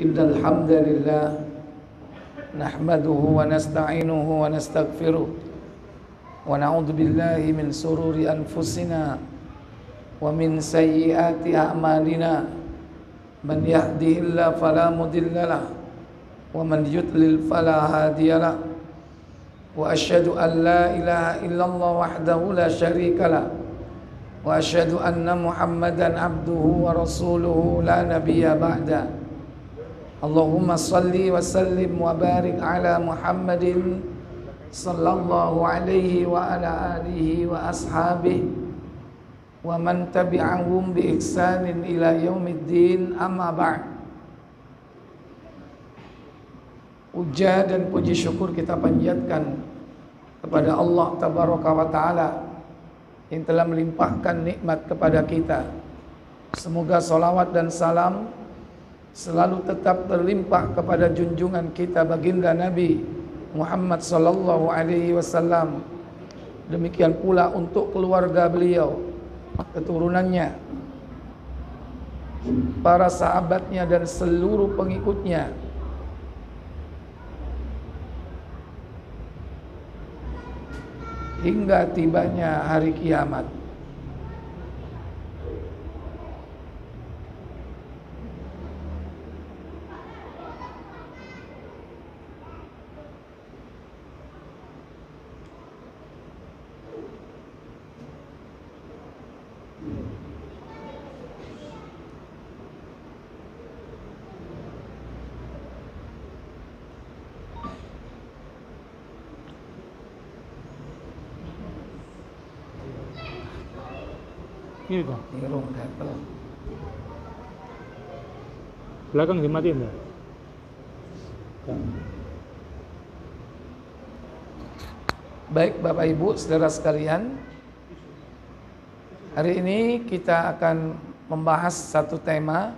Innal hamdalillah nahmaduhu wa nasta'inuhu wa nastaghfiruh wa na'udzu billahi min sururi anfusina wa min sayyiati a'malina. Man yahdihillahu fala mudhillalah wa man yudlil fala hadiyalah. Wa asyhadu an la ilaha illallah wahdahu la syarikalah wa asyhadu anna Muhammadan abduhu wa rasuluhu la nabiyya ba'da. Allahumma salli wa sallim wa barik ala Muhammadin sallallahu alaihi wa ala alihi wa ashabihi wa man tabi'ahum bi ihsanin ila yaumiddin, amma ba'd. Puja dan puji syukur kita panjatkan kepada Allah tabaraka wa taala yang telah melimpahkan nikmat kepada kita. Semoga salawat dan salam selalu tetap terlimpah kepada junjungan kita baginda Nabi Muhammad sallallahu alaihi wasallam. Demikian pula untuk keluarga beliau, keturunannya, para sahabatnya dan seluruh pengikutnya hingga tibanya hari kiamat. Ini kok. Belakang dimatiin ya? Baik Bapak Ibu saudara sekalian, hari ini kita akan membahas satu tema,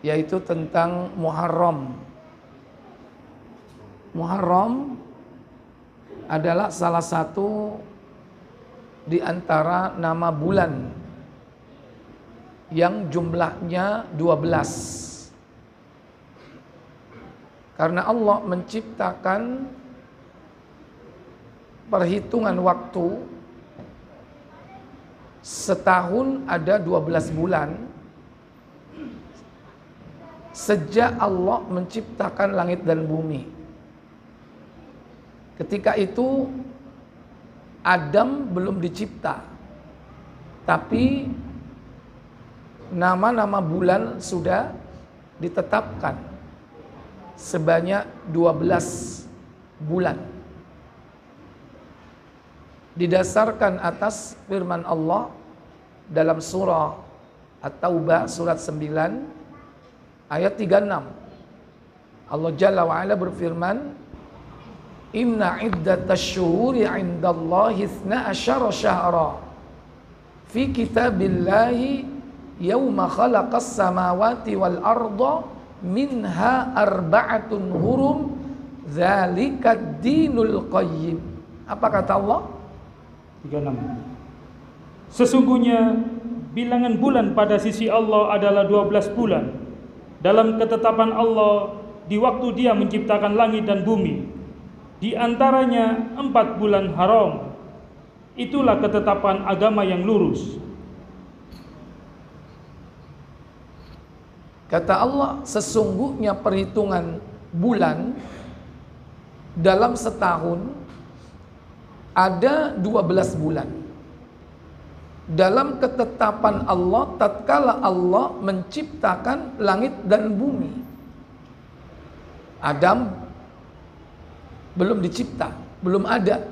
yaitu tentang Muharram. Muharram adalah salah satu di antara nama bulan yang jumlahnya 12. Karena Allah menciptakan perhitungan waktu setahun ada 12 bulan sejak Allah menciptakan langit dan bumi. Ketika itu Adam belum dicipta, tapi nama-nama bulan sudah ditetapkan sebanyak 12 bulan. Didasarkan atas firman Allah dalam surah At-Taubah surat 9 ayat 36. Allah Jalla wa Ala berfirman, Inna iddatash syuhuri 'indallahi 12 syahra fi kitabillahi yauma khalaqas samawati wal arda minha arba'atun hurum dzalikad dinul qayyim. Apa kata Allah? 36. Sesungguhnya bilangan bulan pada sisi Allah adalah 12 bulan dalam ketetapan Allah di waktu Dia menciptakan langit dan bumi. Di antaranya 4 bulan haram. Itulah ketetapan agama yang lurus. Kata Allah, sesungguhnya perhitungan bulan dalam setahun ada 12 bulan. Dalam ketetapan Allah tatkala Allah menciptakan langit dan bumi. Adam belum dicipta, belum ada.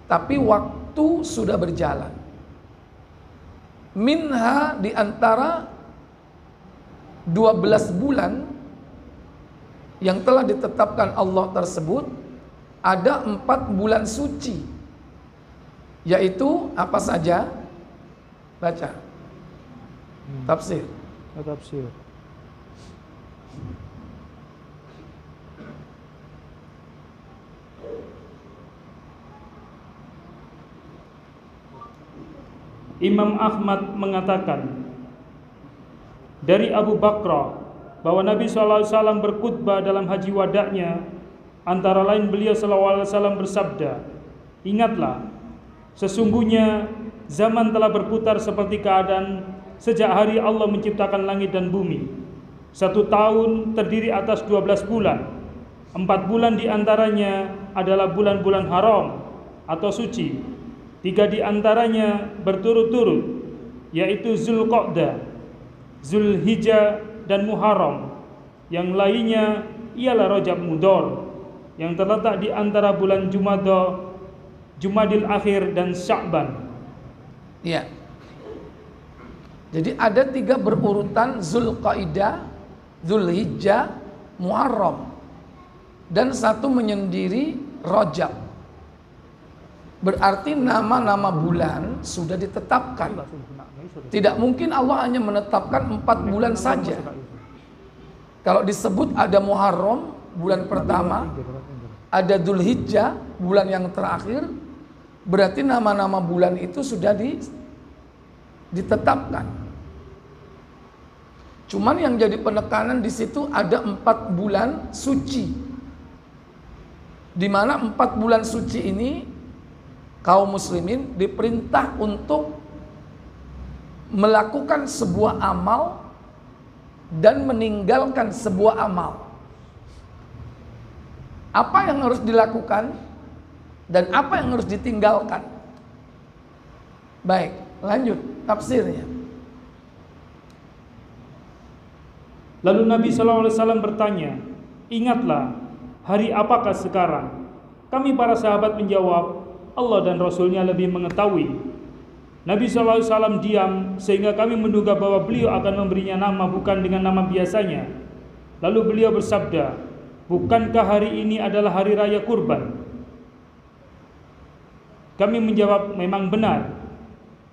Tapi waktu sudah berjalan. Minha di antara 12 bulan yang telah ditetapkan Allah tersebut, ada 4 bulan suci. Yaitu apa saja? Baca. Tafsir. Tafsir. Imam Ahmad mengatakan dari Abu Bakrah bahwa Nabi SAW berkhutbah dalam haji wadaknya. Antara lain beliau SAW bersabda, "Ingatlah, sesungguhnya zaman telah berputar seperti keadaan sejak hari Allah menciptakan langit dan bumi. 1 tahun terdiri atas 12 bulan. 4 bulan diantaranya adalah bulan-bulan haram atau suci. 3 diantaranya berturut-turut, yaitu Zulqa'dah, Zulhijjah dan Muharram. Yang lainnya ialah Rajab Mudhar yang terletak di antara bulan Jumadil Akhir dan Sya'ban." Ya. Jadi ada 3 berurutan: Zulqaidah, Zulhijjah, Muharram, dan 1 menyendiri Rajab. Berarti nama-nama bulan sudah ditetapkan. Tidak mungkin Allah hanya menetapkan 4 bulan saja. Kalau disebut ada Muharram, bulan pertama, ada Dzulhijjah, bulan yang terakhir, berarti nama-nama bulan itu sudah ditetapkan. Cuman yang jadi penekanan di situ ada 4 bulan suci, di mana 4 bulan suci ini kaum muslimin diperintah untuk melakukan sebuah amal dan meninggalkan sebuah amal. Apa yang harus dilakukan dan apa yang harus ditinggalkan? Baik, lanjut tafsirnya. Lalu Nabi SAW bertanya, "Ingatlah, hari apakah sekarang?" Kami para sahabat menjawab, "Allah dan Rasulnya lebih mengetahui." Nabi SAW diam sehingga kami menduga bahwa beliau akan memberinya nama bukan dengan nama biasanya. Lalu beliau bersabda, "Bukankah hari ini adalah hari raya kurban?" Kami menjawab, "Memang benar."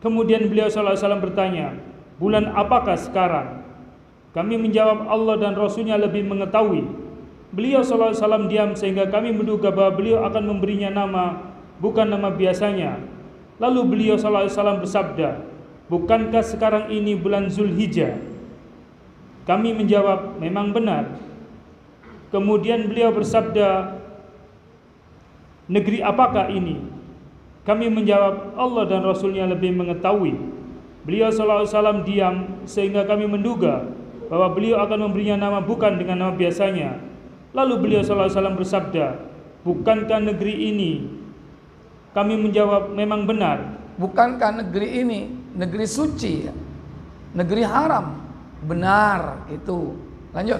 Kemudian beliau SAW bertanya, "Bulan apakah sekarang?" Kami menjawab, "Allah dan Rasulnya lebih mengetahui." Beliau SAW diam sehingga kami menduga bahwa beliau akan memberinya nama bukan nama biasanya. Lalu beliau SAW bersabda, "Bukankah sekarang ini bulan Zulhijjah?" Kami menjawab, "Memang benar." Kemudian beliau bersabda, "Negeri apakah ini?" Kami menjawab, "Allah dan Rasulnya lebih mengetahui." Beliau SAW diam sehingga kami menduga bahwa beliau akan memberinya nama bukan dengan nama biasanya. Lalu beliau SAW bersabda, "Bukankah negeri ini?" Kami menjawab, "Memang benar." Bukankah negeri ini negeri suci, negeri haram? Benar itu. Lanjut.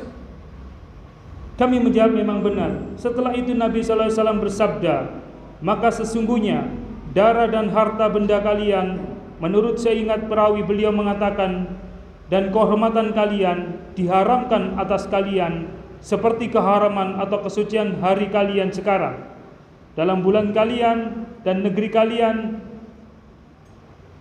Kami menjawab, "Memang benar." Setelah itu Nabi SAW bersabda, "Maka sesungguhnya darah dan harta benda kalian, menurut seingat perawi beliau mengatakan, dan kehormatan kalian diharamkan atas kalian seperti keharaman atau kesucian hari kalian sekarang, dalam bulan kalian dan negeri kalian,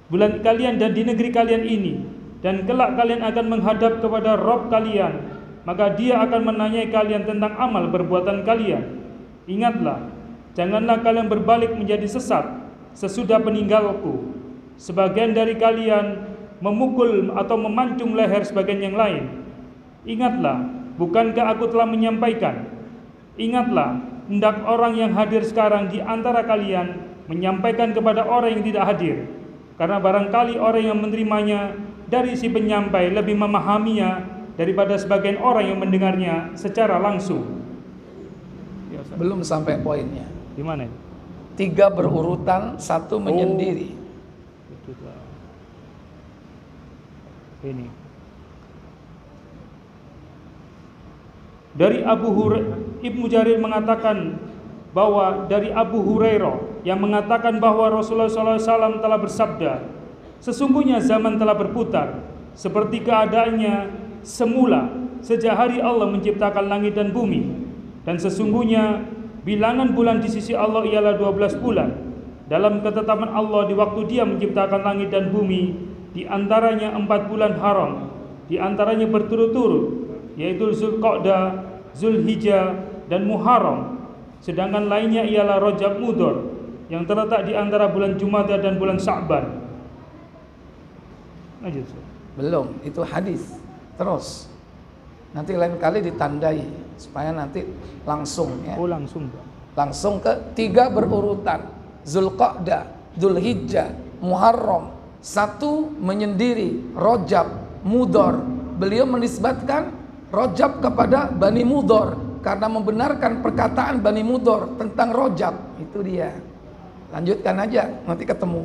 bulan kalian dan di negeri kalian ini, dan kelak kalian akan menghadap kepada Rabb kalian, maka Dia akan menanyai kalian tentang amal perbuatan kalian. Ingatlah, janganlah kalian berbalik menjadi sesat sesudah peninggalku. Sebagian dari kalian memukul atau memancung leher sebagian yang lain. Ingatlah, bukankah aku telah menyampaikan? Ingatlah, hendak orang yang hadir sekarang di antara kalian menyampaikan kepada orang yang tidak hadir, karena barangkali orang yang menerimanya dari si penyampai lebih memahaminya daripada sebagian orang yang mendengarnya secara langsung. Belum sampai poinnya. Di mana? 3 berurutan, 1 menyendiri. Ini dari Ibnu Jarir mengatakan bahwa dari Abu Hurairah yang mengatakan bahwa Rasulullah SAW telah bersabda, "Sesungguhnya zaman telah berputar seperti keadaannya semula sejak hari Allah menciptakan langit dan bumi, dan sesungguhnya bilangan bulan di sisi Allah ialah 12 bulan dalam ketetapan Allah di waktu Dia menciptakan langit dan bumi. Di antaranya 4 bulan haram, di antaranya berturut-turut, yaitu Zulqa'dah, Zulhijjah dan Muharram. Sedangkan lainnya ialah Rajab Mudhar yang terletak di antara bulan Jumadah dan bulan Sya'ban." Lanjut. Belum, itu hadis. Terus. Nanti lain kali ditandai supaya nanti langsung ya. Oh, langsung, Pak. Langsung ke 3 berurutan. Zulqa'dah, Dzulhijjah, Muharram. 1 menyendiri, Rajab, Mudhar. Beliau menisbatkan Rajab kepada Bani Mudhar karena membenarkan perkataan Bani Mudhar tentang Rajab. Itu dia. Lanjutkan aja, nanti ketemu.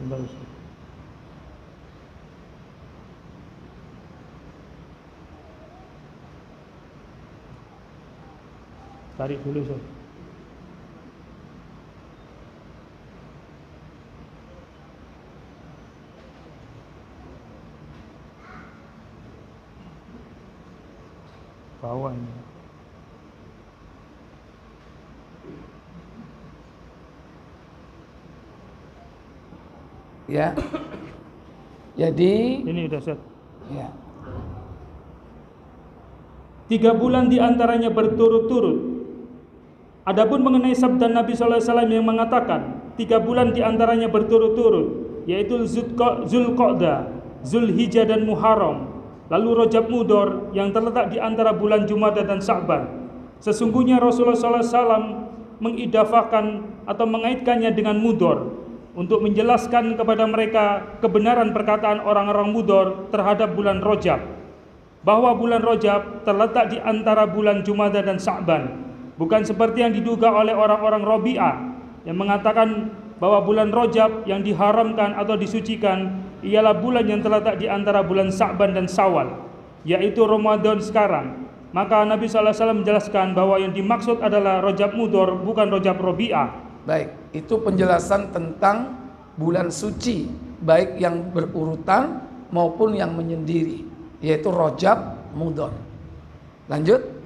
Sebentar, Ustaz. Tarik dulu, Ustaz. Bawah ini. Ya. Jadi Ini udah, Ustaz. ya. 3 bulan diantaranya berturut-turut. Adapun mengenai sabda Nabi SAW yang mengatakan 3 bulan diantaranya berturut-turut, yaitu Zulqa'dah, Zulhijjah dan Muharram, lalu Rajab Mudhar yang terletak di antara bulan Jumadah dan Sya'ban. Sesungguhnya Rasulullah SAW mengidafahkan atau mengaitkannya dengan Mudhar untuk menjelaskan kepada mereka kebenaran perkataan orang-orang Mudhar terhadap bulan Rajab, bahwa bulan Rajab terletak di antara bulan Jumadah dan Sya'ban, bukan seperti yang diduga oleh orang-orang Rabi'ah yang mengatakan bahwa bulan Rajab yang diharamkan atau disucikan ialah bulan yang terletak di antara bulan Sya'ban dan Syawal, yaitu Ramadan sekarang. Maka Nabi SAW menjelaskan bahwa yang dimaksud adalah Rajab Mudhar, bukan Rajab Rabi'ah. Baik, itu penjelasan tentang bulan suci, baik yang berurutan maupun yang menyendiri, yaitu Rajab Mudhar. Lanjut.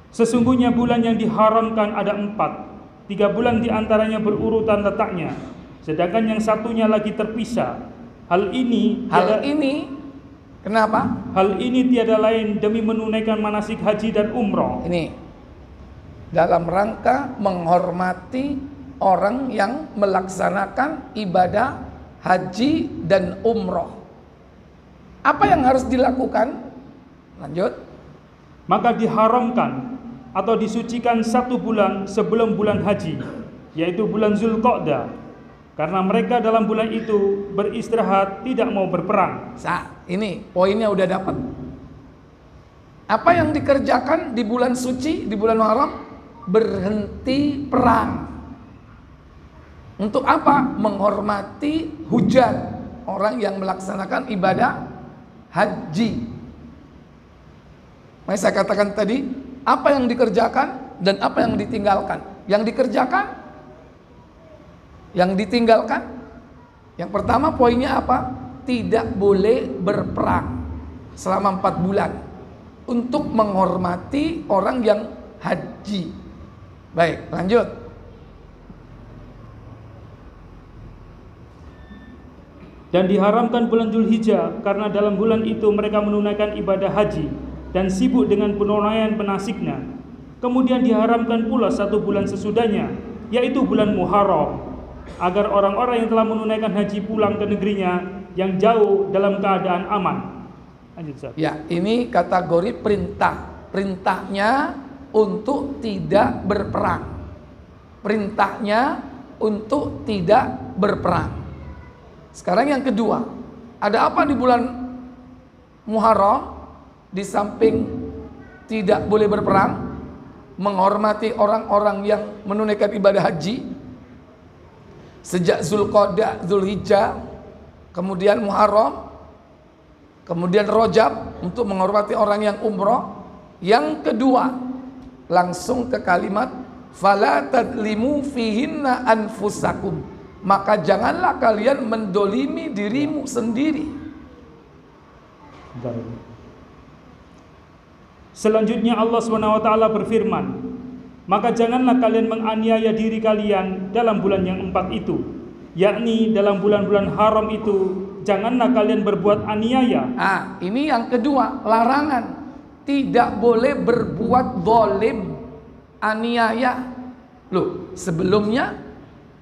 Sesungguhnya bulan yang diharamkan ada 4. 3 bulan diantaranya berurutan letaknya, sedangkan yang satunya lagi terpisah. Hal ini kenapa? Hal ini tiada lain demi menunaikan manasik haji dan umroh. Ini dalam rangka menghormati orang yang melaksanakan ibadah haji dan umroh. Apa yang harus dilakukan? Lanjut. Maka diharamkan atau disucikan 1 bulan sebelum bulan haji, yaitu bulan Zulqa'dah, karena mereka dalam bulan itu beristirahat, tidak mau berperang. Ini poinnya udah dapat. Apa yang dikerjakan di bulan suci, di bulan Muharram? Berhenti perang. Untuk apa? Menghormati hujan orang yang melaksanakan ibadah haji. Saya katakan tadi, apa yang dikerjakan dan apa yang ditinggalkan. Yang dikerjakan, yang ditinggalkan. Yang pertama poinnya apa? Tidak boleh berperang selama 4 bulan untuk menghormati orang yang haji. Baik, lanjut. Dan diharamkan bulan Dzulhijjah karena dalam bulan itu mereka menunaikan ibadah haji dan sibuk dengan penunaian manasiknya. Kemudian diharamkan pula 1 bulan sesudahnya, yaitu bulan Muharram, agar orang-orang yang telah menunaikan haji pulang ke negerinya yang jauh dalam keadaan aman. Lanjut, Ustaz. Ya, ini kategori perintah. Perintahnya untuk tidak berperang. Perintahnya untuk tidak berperang. Sekarang yang kedua, ada apa di bulan Muharram? Di samping tidak boleh berperang, menghormati orang-orang yang menunaikan ibadah haji sejak Zulqa'dah, Dzulhijjah, kemudian Muharram, kemudian Rajab untuk menghormati orang yang umroh. Yang kedua, langsung ke kalimat fala tadlimu fihinna anfusakum, maka janganlah kalian mendolimi dirimu sendiri. Selanjutnya Allah SWT berfirman, maka janganlah kalian menganiaya diri kalian dalam bulan yang 4 itu, yakni dalam bulan-bulan haram itu janganlah kalian berbuat aniaya. Ini yang kedua, larangan. Tidak boleh berbuat zalim, aniaya. Loh, sebelumnya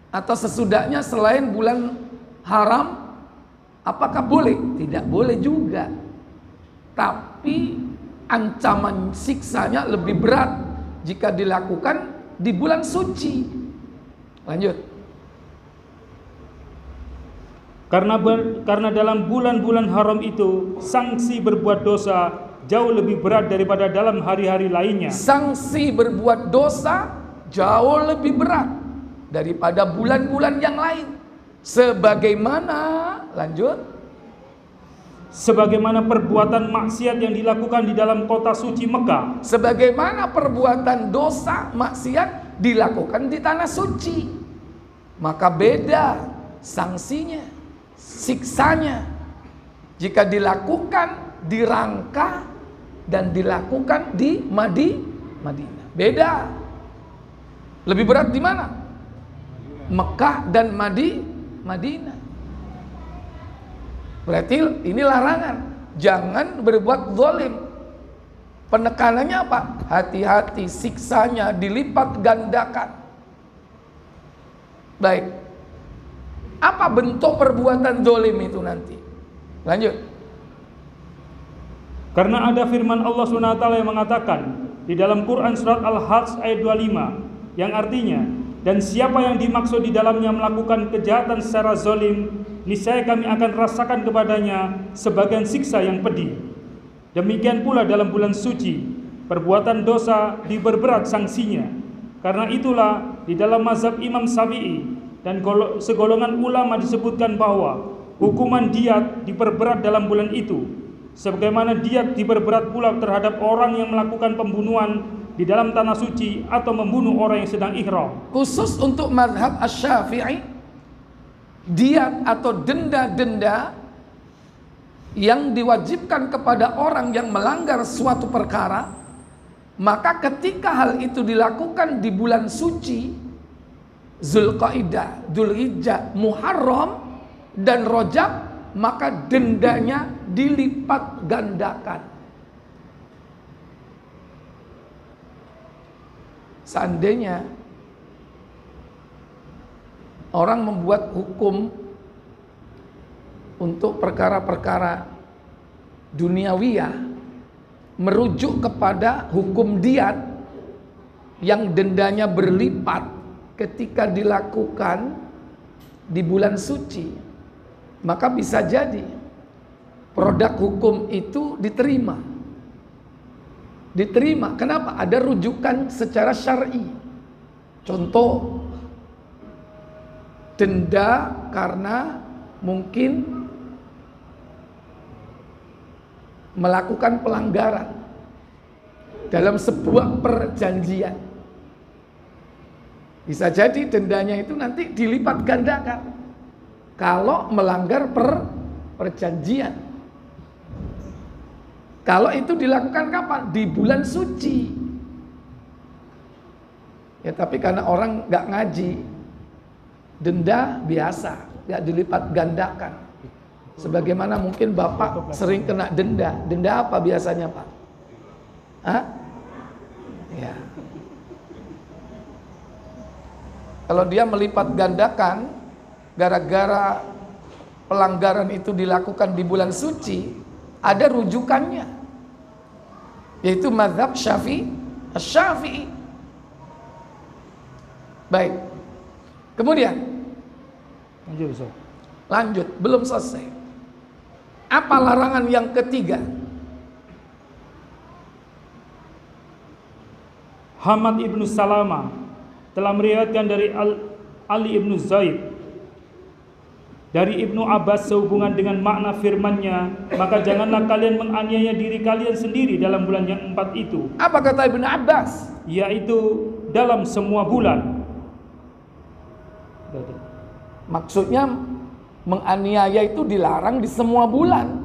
atau sesudahnya selain bulan haram, apakah boleh? Tidak boleh juga. Tapi ancaman siksanya lebih berat jika dilakukan di bulan suci. Lanjut. Karena dalam bulan-bulan haram itu sanksi berbuat dosa jauh lebih berat daripada dalam hari-hari lainnya. Sanksi berbuat dosa jauh lebih berat daripada bulan-bulan yang lain. Sebagaimana, lanjut, sebagaimana perbuatan maksiat yang dilakukan di dalam kota suci Mekah. Sebagaimana perbuatan dosa maksiat dilakukan di tanah suci. Maka beda sanksinya, siksanya jika dilakukan di Rangka dan dilakukan di Madinah. Beda. Lebih berat di mana? Mekah dan Madinah. Berarti ini larangan. Jangan berbuat zalim. Penekanannya apa? Hati-hati, siksanya dilipat gandakan. Baik. Apa bentuk perbuatan zalim itu nanti? Lanjut. Karena ada firman Allah SWT yang mengatakan di dalam Quran surat Al-Hajj ayat 25 yang artinya, dan siapa yang dimaksud di dalamnya melakukan kejahatan secara zalim, niscaya kami akan rasakan kepadanya sebagian siksa yang pedih. Demikian pula dalam bulan suci, perbuatan dosa diperberat sanksinya. Karena itulah di dalam mazhab Imam Syafi'i dan segolongan ulama disebutkan bahwa hukuman diat diperberat dalam bulan itu, sebagaimana diat diperberat pula terhadap orang yang melakukan pembunuhan di dalam tanah suci atau membunuh orang yang sedang ihram. Khusus untuk mazhab Asy-Syafi'i, diat atau denda-denda yang diwajibkan kepada orang yang melanggar suatu perkara, maka ketika hal itu dilakukan di bulan suci Zulqaidah, Dzulhijjah, Muharram dan Rajab, maka dendanya dilipat gandakan. Seandainya orang membuat hukum untuk perkara-perkara duniawiyah merujuk kepada hukum diat yang dendanya berlipat ketika dilakukan di bulan suci, maka bisa jadi produk hukum itu diterima. Kenapa? Ada rujukan secara syar'i. Contoh, denda karena mungkin melakukan pelanggaran dalam sebuah perjanjian. Bisa jadi dendanya itu nanti dilipat gandakan kalau melanggar perjanjian. Kalau itu dilakukan kapan? Di bulan suci. Ya, tapi karena orang nggak ngaji, denda biasa, nggak dilipat gandakan. Sebagaimana mungkin Bapak sering kena denda. Denda apa biasanya, Pak? Hah? Ya. Kalau dia melipat gandakan gara-gara pelanggaran itu dilakukan di bulan suci, ada rujukannya, yaitu mazhab Syafi'i. Baik. Kemudian lanjut, belum selesai. Apa larangan yang ketiga? Hamad ibnu Salama telah meriwayatkan dari Ali ibnu Zaid dari Ibnu Abbas sehubungan dengan makna firman-Nya, maka janganlah kalian menganiaya diri kalian sendiri dalam bulan yang 4 itu. Apa kata Ibnu Abbas? Yaitu dalam semua bulan. Maksudnya menganiaya itu dilarang di semua bulan,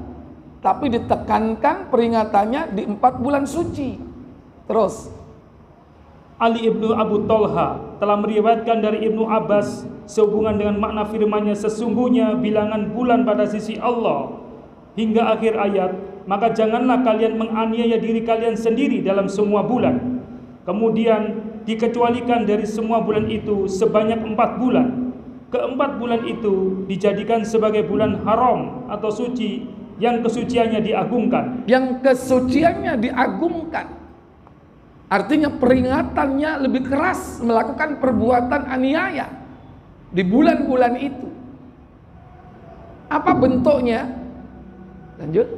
tapi ditekankan peringatannya di 4 bulan suci. Terus Ali ibnu Abu Tolha telah meriwayatkan dari Ibnu Abbas sehubungan dengan makna firman-Nya, sesungguhnya bilangan bulan pada sisi Allah hingga akhir ayat, maka janganlah kalian menganiaya diri kalian sendiri dalam semua bulan. Kemudian dikecualikan dari semua bulan itu sebanyak 4 bulan, keempat bulan itu dijadikan sebagai bulan haram atau suci yang kesuciannya diagungkan. Yang kesuciannya diagungkan. Artinya peringatannya lebih keras melakukan perbuatan aniaya di bulan-bulan itu. Apa bentuknya? Lanjut.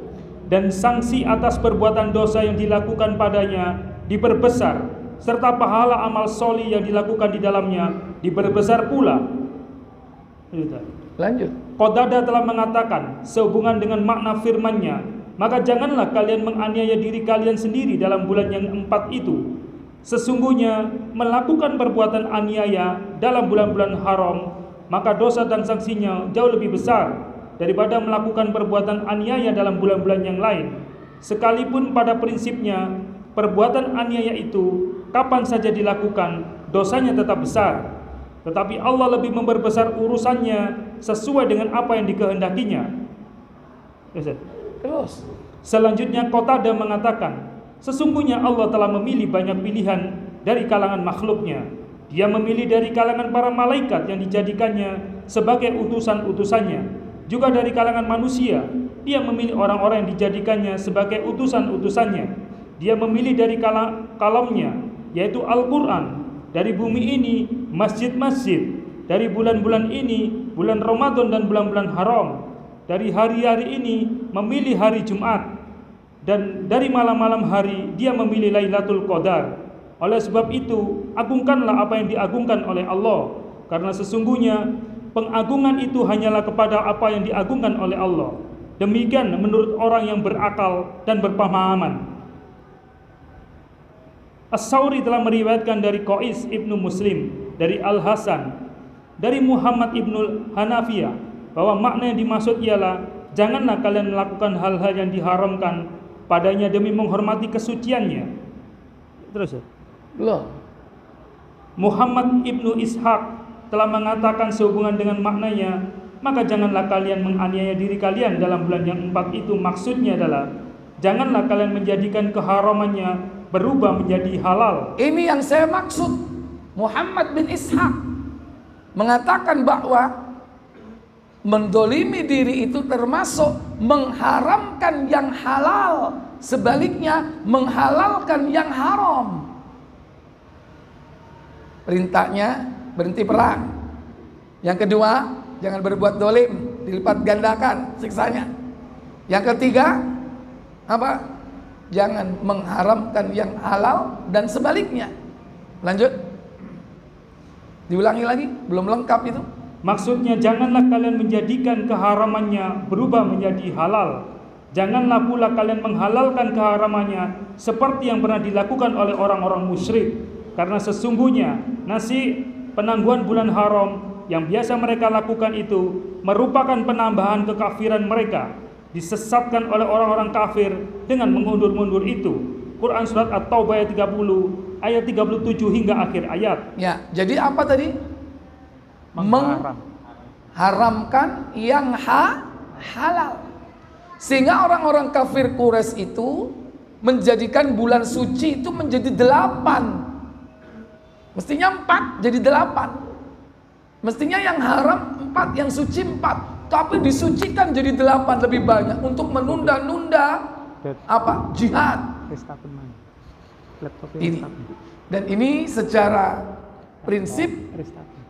Dan sanksi atas perbuatan dosa yang dilakukan padanya diperbesar, serta pahala amal sholih yang dilakukan di dalamnya diperbesar pula. Lanjut. Qatadah telah mengatakan sehubungan dengan makna firman-Nya, maka janganlah kalian menganiaya diri kalian sendiri dalam bulan yang 4 itu. Sesungguhnya melakukan perbuatan aniaya dalam bulan-bulan haram, maka dosa dan sanksinya jauh lebih besar daripada melakukan perbuatan aniaya dalam bulan-bulan yang lain. Sekalipun pada prinsipnya perbuatan aniaya itu kapan saja dilakukan, dosanya tetap besar. Tetapi Allah lebih memperbesar urusannya sesuai dengan apa yang dikehendakinya. Terus. Selanjutnya Qatadah mengatakan, sesungguhnya Allah telah memilih banyak pilihan dari kalangan makhluknya. Dia memilih dari kalangan para malaikat yang dijadikannya sebagai utusan-utusannya. Juga dari kalangan manusia, Dia memilih orang-orang yang dijadikannya sebagai utusan-utusannya. Dia memilih dari kalamnya, yaitu Al-Quran. Dari bumi ini, masjid-masjid. Dari bulan-bulan ini, bulan Ramadan dan bulan-bulan haram. Dari hari-hari ini, memilih hari Jumat. Dan dari malam-malam hari, Dia memilih Lailatul Qadar. Oleh sebab itu, agungkanlah apa yang diagungkan oleh Allah. Karena sesungguhnya, pengagungan itu hanyalah kepada apa yang diagungkan oleh Allah. Demikian menurut orang yang berakal dan berpemahaman. As-Sawri telah meriwayatkan dari Qais ibnu Muslim, dari Al-Hasan, dari Muhammad ibnu Hanafiyah, bahwa makna yang dimaksud ialah, janganlah kalian melakukan hal-hal yang diharamkan padanya demi menghormati kesuciannya. Terus ya? Belum. Muhammad ibnu Ishaq telah mengatakan sehubungan dengan maknanya, maka janganlah kalian menganiaya diri kalian dalam bulan yang 4 itu. Maksudnya adalah, janganlah kalian menjadikan keharamannya berubah menjadi halal. Ini yang saya maksud. Muhammad bin Ishaq mengatakan bahwa mendolimi diri itu termasuk mengharamkan yang halal, sebaliknya menghalalkan yang haram. Perintahnya berhenti perang. Yang kedua, jangan berbuat dolim, dilipat gandakan siksanya. Yang ketiga, apa? Jangan mengharamkan yang halal dan sebaliknya. Lanjut. Diulangi lagi, belum lengkap itu. Maksudnya, janganlah kalian menjadikan keharamannya berubah menjadi halal. Janganlah pula kalian menghalalkan keharamannya seperti yang pernah dilakukan oleh orang-orang musyrik. Karena sesungguhnya nasi penangguhan bulan haram yang biasa mereka lakukan itu merupakan penambahan kekafiran mereka. Disesatkan oleh orang-orang kafir dengan mengundur-mundur itu. Quran surat At-Taubah ayat 30, ayat 37 hingga akhir ayat. Ya, jadi apa tadi? Mengharamkan yang halal. Sehingga orang-orang kafir Quraisy itu menjadikan bulan suci itu menjadi 8. Mestinya 4 jadi 8. Mestinya yang haram 4, yang suci 4. Tapi disucikan jadi 8 lebih banyak untuk menunda-nunda apa? Jihad. Ini. Dan ini secara prinsip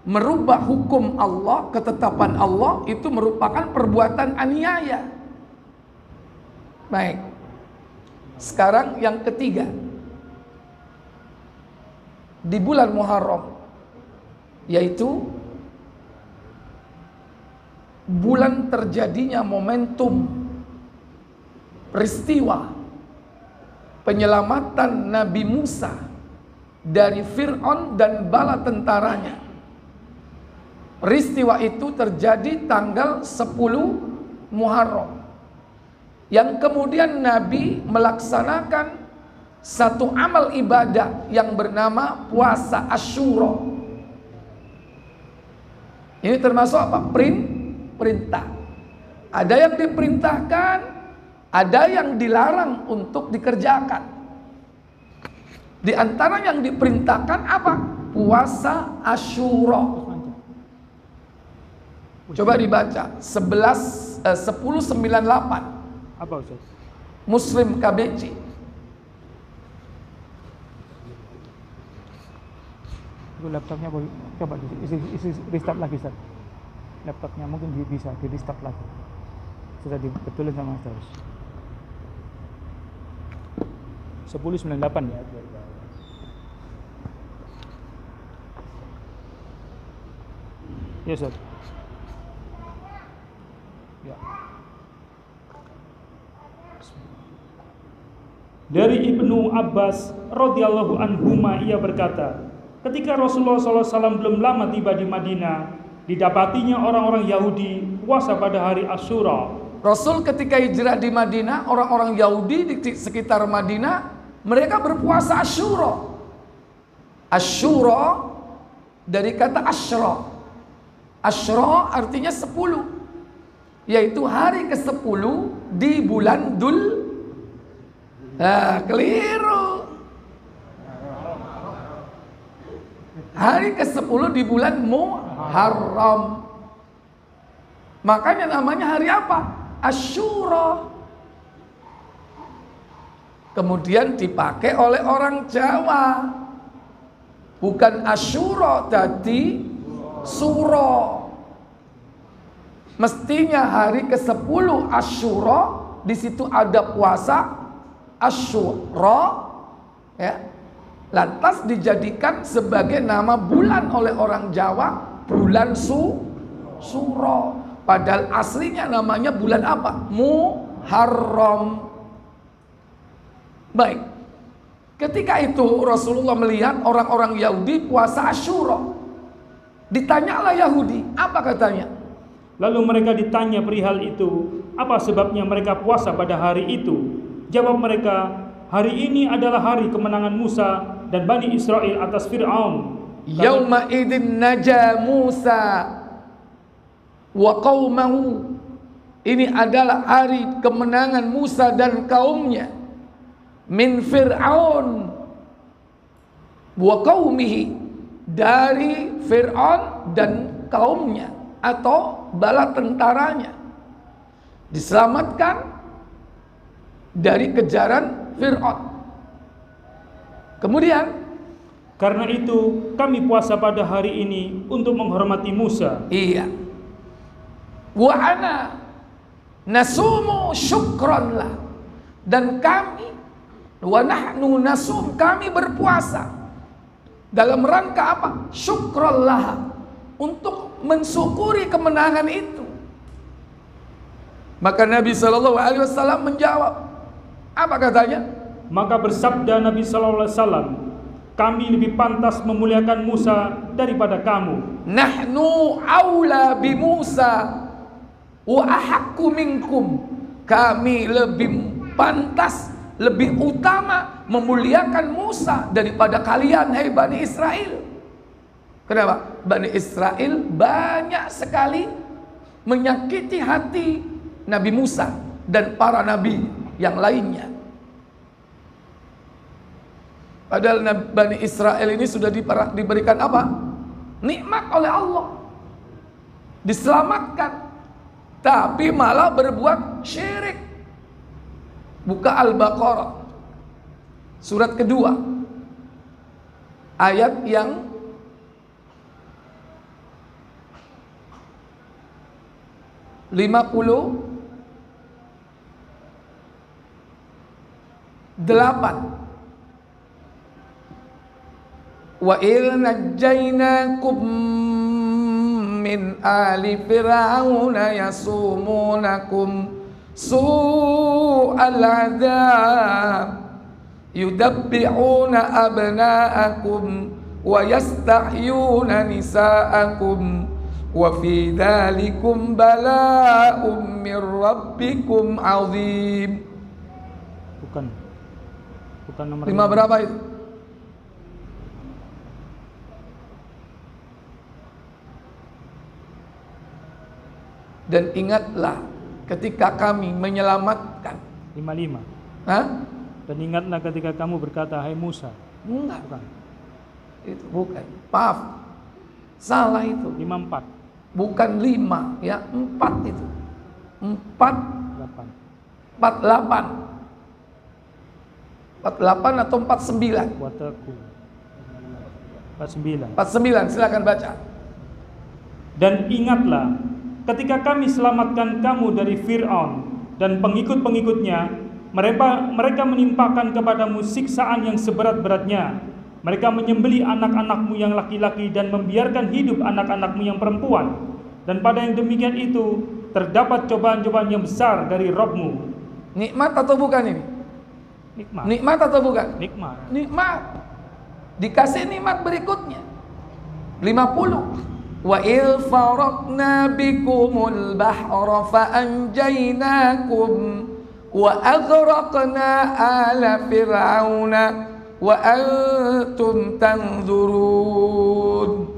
merubah hukum Allah, ketetapan Allah itu merupakan perbuatan aniaya. Baik. Sekarang yang ketiga. Di bulan Muharram, yaitu bulan terjadinya momentum peristiwa penyelamatan Nabi Musa dari Fir'aun dan bala tentaranya. Peristiwa itu terjadi tanggal 10 Muharram, yang kemudian Nabi melaksanakan satu amal ibadah yang bernama puasa Asyura. Ini termasuk apa? Perintah. Ada yang diperintahkan, ada yang dilarang untuk dikerjakan. Di antara yang diperintahkan apa? Puasa Asyura. Coba dibaca 1098. Apa Ustaz? Muslim KBC. Itu laptopnya boleh coba isi restart lagi Ustaz. Laptopnya mungkin bisa di restart lagi. Sudah dibetulin sama Ustaz. 1098 ya. Ya Ustaz. Ya. Dari Ibnu Abbas radhiyallahu anhuma ia berkata, ketika Rasulullah SAW belum lama tiba di Madinah, didapatinya orang-orang Yahudi puasa pada hari Asyura. Rasul ketika hijrah di Madinah, orang-orang Yahudi di sekitar Madinah, mereka berpuasa Asyura. Asyura dari kata Asyra. Asyra artinya 10, yaitu hari ke-10 di bulan keliru. Hari ke-10 di bulan Muharram. Makanya namanya hari apa? Asyura. Kemudian dipakai oleh orang Jawa. Bukan Asyura, tadi Suro. Mestinya hari ke-10 Asyura, di situ ada puasa Asyura, ya. Lantas dijadikan sebagai nama bulan oleh orang Jawa, bulan Suro. Padahal aslinya namanya bulan apa? Muharram. Baik. Ketika itu Rasulullah melihat orang-orang Yahudi puasa Asyura. Ditanyalah Yahudi, apa katanya? Lalu mereka ditanya perihal itu, apa sebabnya mereka puasa pada hari itu? Jawab mereka, hari ini adalah hari kemenangan Musa dan Bani Israel atas Fir'aun. Yauma idin naja Musa wa qaumahu. Ini adalah hari kemenangan Musa dan kaumnya min Fir'aun wa qaumihi, dari Fir'aun dan kaumnya atau bala tentaranya, diselamatkan dari kejaran Fir'aun. Kemudian, karena itu kami puasa pada hari ini untuk menghormati Musa. Iya. Wa ana nasumu syukranlah, dan kami, wa nahnu nasum, kami berpuasa dalam rangka apa? Syukrallah, untuk mensyukuri kemenangan itu. Maka Nabi SAW menjawab, apa katanya? Maka bersabda Nabi SAW, kami lebih pantas memuliakan Musa daripada kamu. Nahnu aula bi Musa wa ahaqqu minkum. Kami lebih pantas, lebih utama memuliakan Musa daripada kalian, hai Bani Israel. Kenapa? Bani Israel banyak sekali menyakiti hati Nabi Musa dan para nabi yang lainnya. Padahal Bani Israel ini sudah diberikan apa? Nikmat oleh Allah, diselamatkan, tapi malah berbuat syirik. Buka Al-Baqarah surat kedua, ayat yang 58. Wa idh najjaynakum min ali fir'auna yasumunakum su'al adzab yudabbi'una abna'akum wa yastahyuna nisa'akum wa fi dzalikum bala'um min rabbikum 'adzim. Bukan nomor 5 berapa itu? Dan ingatlah ketika kami menyelamatkan. 55. Hah? Dan ingatlah ketika kamu berkata, hai Musa. Enggak. Bukan. Itu bukan. Maaf. Salah itu. 54. Bukan 5 ya, 4 itu. 48 atau 49? 49, silakan baca. Dan ingatlah ketika kami selamatkan kamu dari Fir'aun dan pengikut-pengikutnya, mereka menimpakan kepadamu siksaan yang seberat-beratnya. Mereka menyembelih anak-anakmu yang laki-laki dan membiarkan hidup anak-anakmu yang perempuan. Dan pada yang demikian itu terdapat cobaan-cobaan yang besar dari Rabb-Mu. Nikmat atau bukan ini? Nikmat. Nikmat atau bukan? Nikmat. Nikmat. Dikasih nikmat berikutnya 50. Wa il faraqna bikumul bahra fa anjaynakum wa aghraqna ala fir'auna wa antum tanzurun.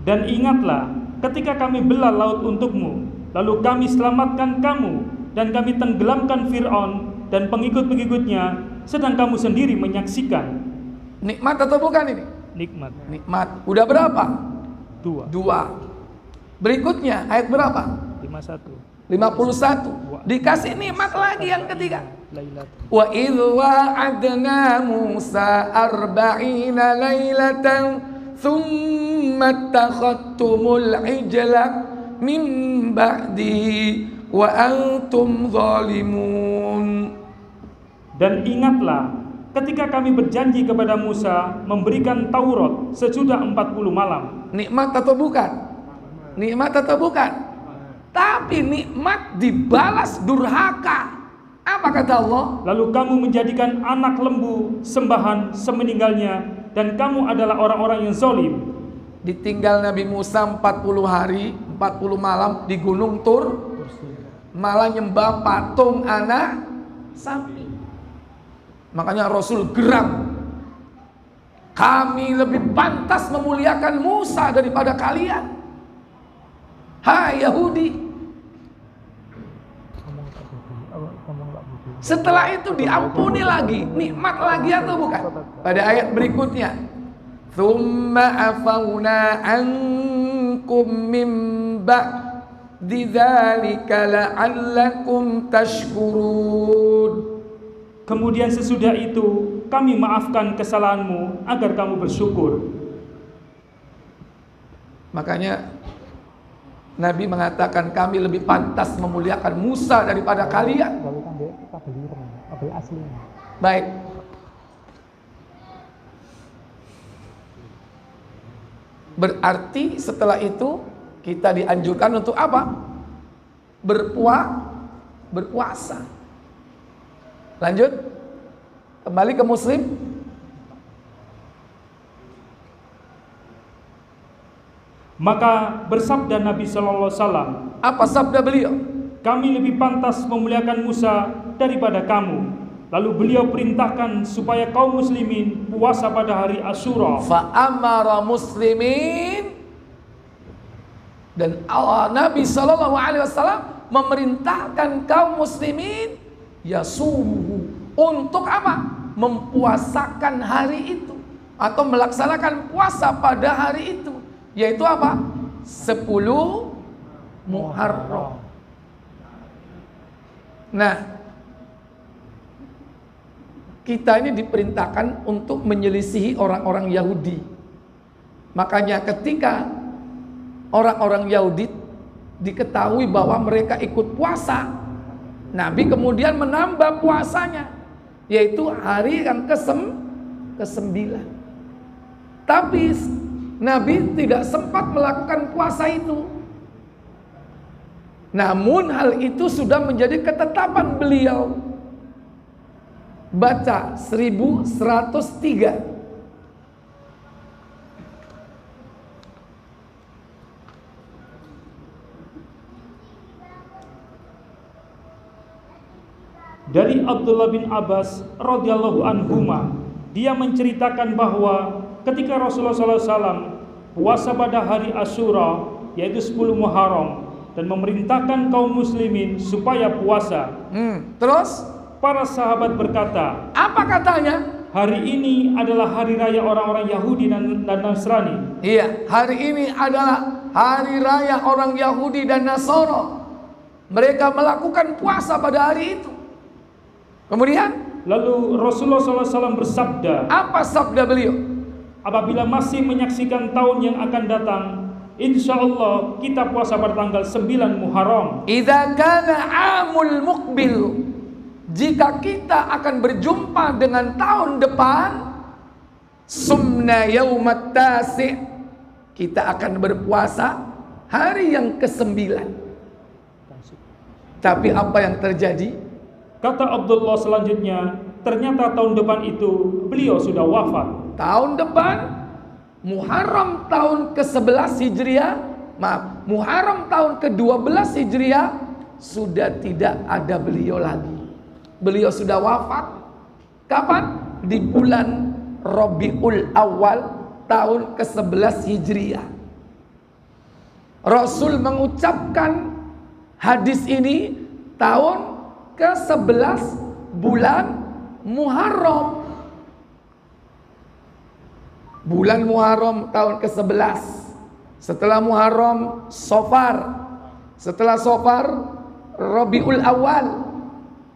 Dan ingatlah ketika kami belah laut untukmu, lalu kami selamatkan kamu dan kami tenggelamkan Fir'aun dan pengikut-pengikutnya, sedang kamu sendiri menyaksikan. Nikmat atau bukan ini? Nikmat. Nikmat. Udah berapa? 2. Berikutnya ayat berapa? 51. Dikasih nikmat lagi yang ketiga. Wa idh wa'adna Musa 40 lailatan thumma attakhadtumul ijla min ba'dihi wa antum zalimun. Dan ingatlah ketika kami berjanji kepada Musa memberikan Taurat sesudah 40 malam. Nikmat atau bukan? Nikmat atau bukan? Tapi nikmat dibalas durhaka. Apa kata Allah? Lalu kamu menjadikan anak lembu sembahan semeninggalnya, dan kamu adalah orang-orang yang zalim. Ditinggal Nabi Musa 40 hari 40 malam di Gunung Tur, malah nyembah patung anak sapi. Makanya Rasul geram. Kami lebih pantas memuliakan Musa daripada kalian, hai Yahudi. Setelah itu diampuni lagi, nikmat lagi atau bukan? Pada ayat berikutnya, "Tsumma afauna ankum min ba'di dzalika la'allakum tashkurun." Kemudian sesudah itu kami maafkan kesalahanmu agar kamu bersyukur. Makanya Nabi mengatakan kami lebih pantas memuliakan Musa daripada kalian. Baik. Berarti setelah itu kita dianjurkan untuk apa? Berpuasa. Lanjut. Kembali ke Muslim. Maka bersabda Nabi sallallahu alaihi wasallam, apa sabda beliau? Kami lebih pantas memuliakan Musa daripada kamu. Lalu beliau perintahkan supaya kaum muslimin puasa pada hari Asyura. Fa amara muslimin, dan Allah Nabi sallallahu alaihi wasallam memerintahkan kaum muslimin yasumu, untuk apa? Mempuasakan hari itu atau melaksanakan puasa pada hari itu, yaitu apa? 10 Muharram. Nah, kita ini diperintahkan untuk menyelisihi orang-orang Yahudi. Makanya ketika orang-orang Yahudi diketahui bahwa mereka ikut puasa, Nabi kemudian menambah puasanya, yaitu hari yang ke-9. Tapi Nabi tidak sempat melakukan puasa itu. Namun hal itu sudah menjadi ketetapan beliau. Baca 1103. Dari Abdullah bin Abbas radhiyallahu anhuma, dia menceritakan bahwa ketika Rasulullah SAW puasa pada hari Asyura, yaitu 10 Muharram, dan memerintahkan kaum muslimin supaya puasa. Terus para sahabat berkata, apa katanya? Hari ini adalah hari raya orang-orang Yahudi dan Nasrani. Iya, hari ini adalah hari raya orang Yahudi dan Nasara. Mereka melakukan puasa pada hari itu. Kemudian lalu Rasulullah SAW bersabda, apa sabda beliau? apabila masih menyaksikan tahun yang akan datang, insya Allah kita puasa pada tanggal 9 Muharram. Idza kana amul muqbil, jika kita akan berjumpa dengan tahun depan, sumna yaumat tasi', kita akan berpuasa hari yang ke-9. Tapi apa yang terjadi? Kata Abdullah selanjutnya, ternyata tahun depan itu beliau sudah wafat. Tahun depan Muharram tahun ke-11 Hijriah, Muharram tahun ke-12 Hijriah, sudah tidak ada beliau lagi. Beliau sudah wafat. Kapan? Di bulan Rabiul Awal tahun ke-11 Hijriah. Rasul mengucapkan hadis ini tahun ke-11 bulan Muharram. Bulan Muharram tahun ke-11. Setelah Muharram, Safar. Setelah Safar, Rabiul Awal.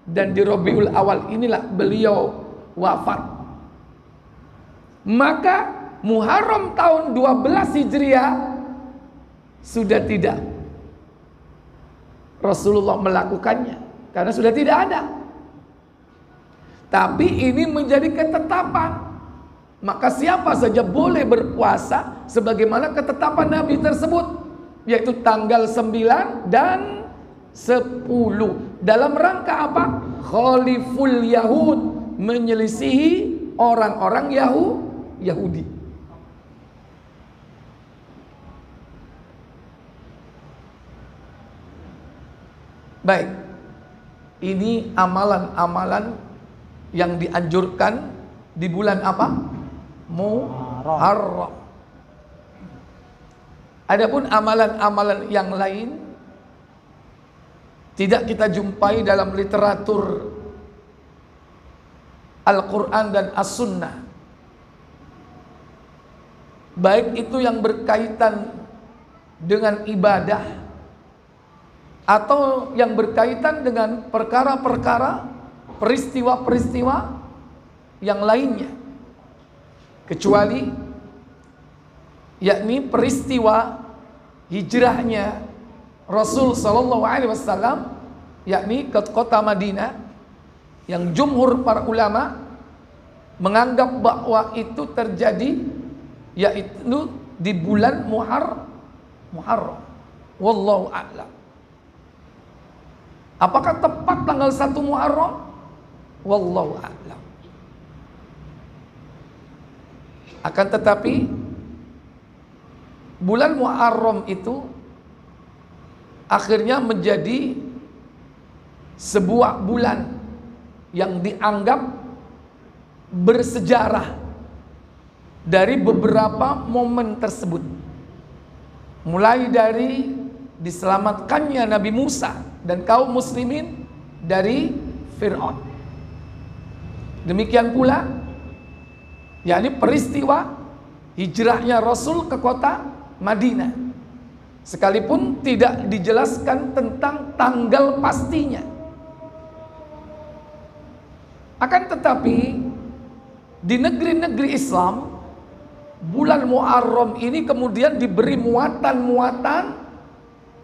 Dan di Rabiul Awal inilah beliau wafat. Maka Muharram tahun 12 Hijriah sudah tidak Rasulullah melakukannya, karena sudah tidak ada. Tapi ini menjadi ketetapan. Maka siapa saja boleh berpuasa sebagaimana ketetapan Nabi tersebut, yaitu tanggal 9 dan 10. Dalam rangka apa? Khaliful Yahud, menyelisihi orang-orang Yahudi. Baik, ini amalan-amalan yang dianjurkan di bulan apa? Muharram. Adapun amalan-amalan yang lain tidak kita jumpai dalam literatur Al-Quran dan As-Sunnah. Baik itu yang berkaitan dengan ibadah atau yang berkaitan dengan perkara-perkara, peristiwa-peristiwa yang lainnya, kecuali yakni peristiwa hijrahnya Rasul sallallahu alaihi wasallam, yakni ke kota Madinah, yang jumhur para ulama menganggap bahwa itu terjadi yaitu di bulan Muharram. Wallahu a'lam. Apakah tepat tanggal 1 Muharram? Wallahu a'lam. Akan tetapi bulan Muharram itu akhirnya menjadi sebuah bulan yang dianggap bersejarah dari beberapa momen tersebut. Mulai dari diselamatkannya Nabi Musa dan kaum muslimin dari Fir'aun. Demikian pula yakni peristiwa hijrahnya Rasul ke kota Madinah, sekalipun tidak dijelaskan tentang tanggal pastinya. Akan tetapi di negeri-negeri Islam, bulan Muharram ini kemudian diberi muatan-muatan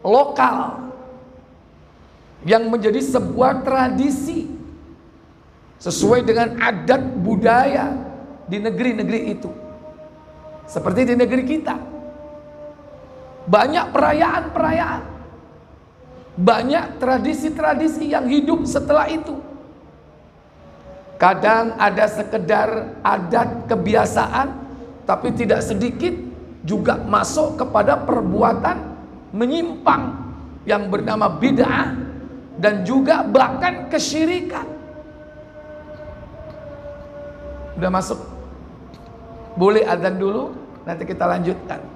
lokal yang menjadi sebuah tradisi sesuai dengan adat budaya di negeri-negeri itu. Seperti di negeri kita, banyak perayaan-perayaan, banyak tradisi-tradisi yang hidup setelah itu. Kadang ada sekedar adat kebiasaan, tapi tidak sedikit juga masuk kepada perbuatan menyimpang yang bernama bid'ah dan juga bahkan kesyirikan. Udah masuk? Boleh adzan dulu, nanti kita lanjutkan.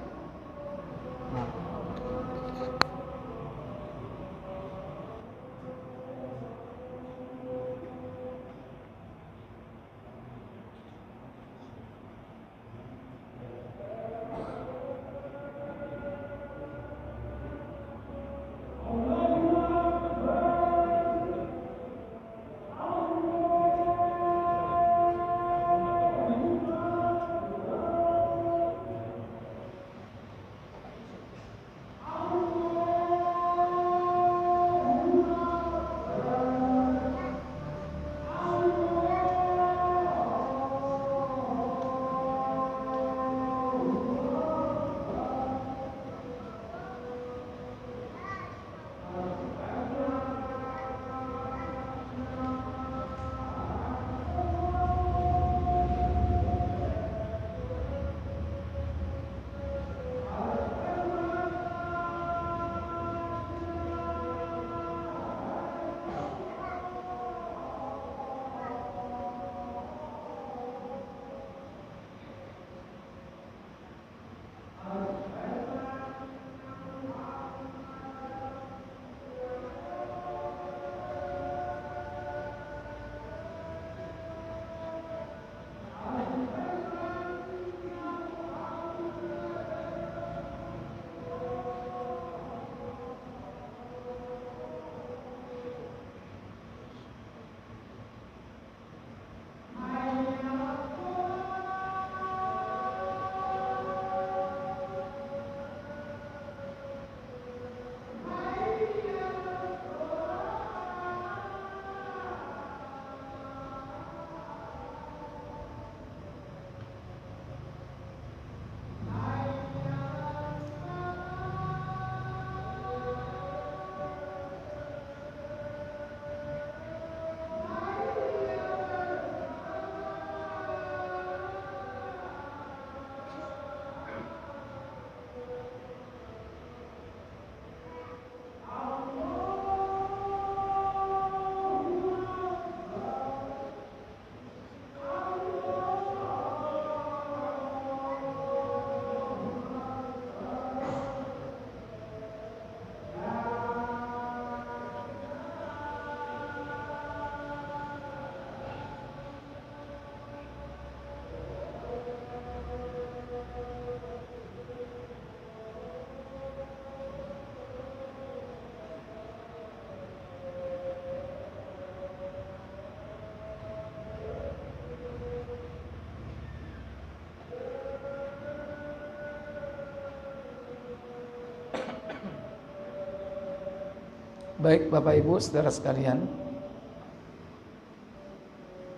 Baik Bapak Ibu saudara sekalian,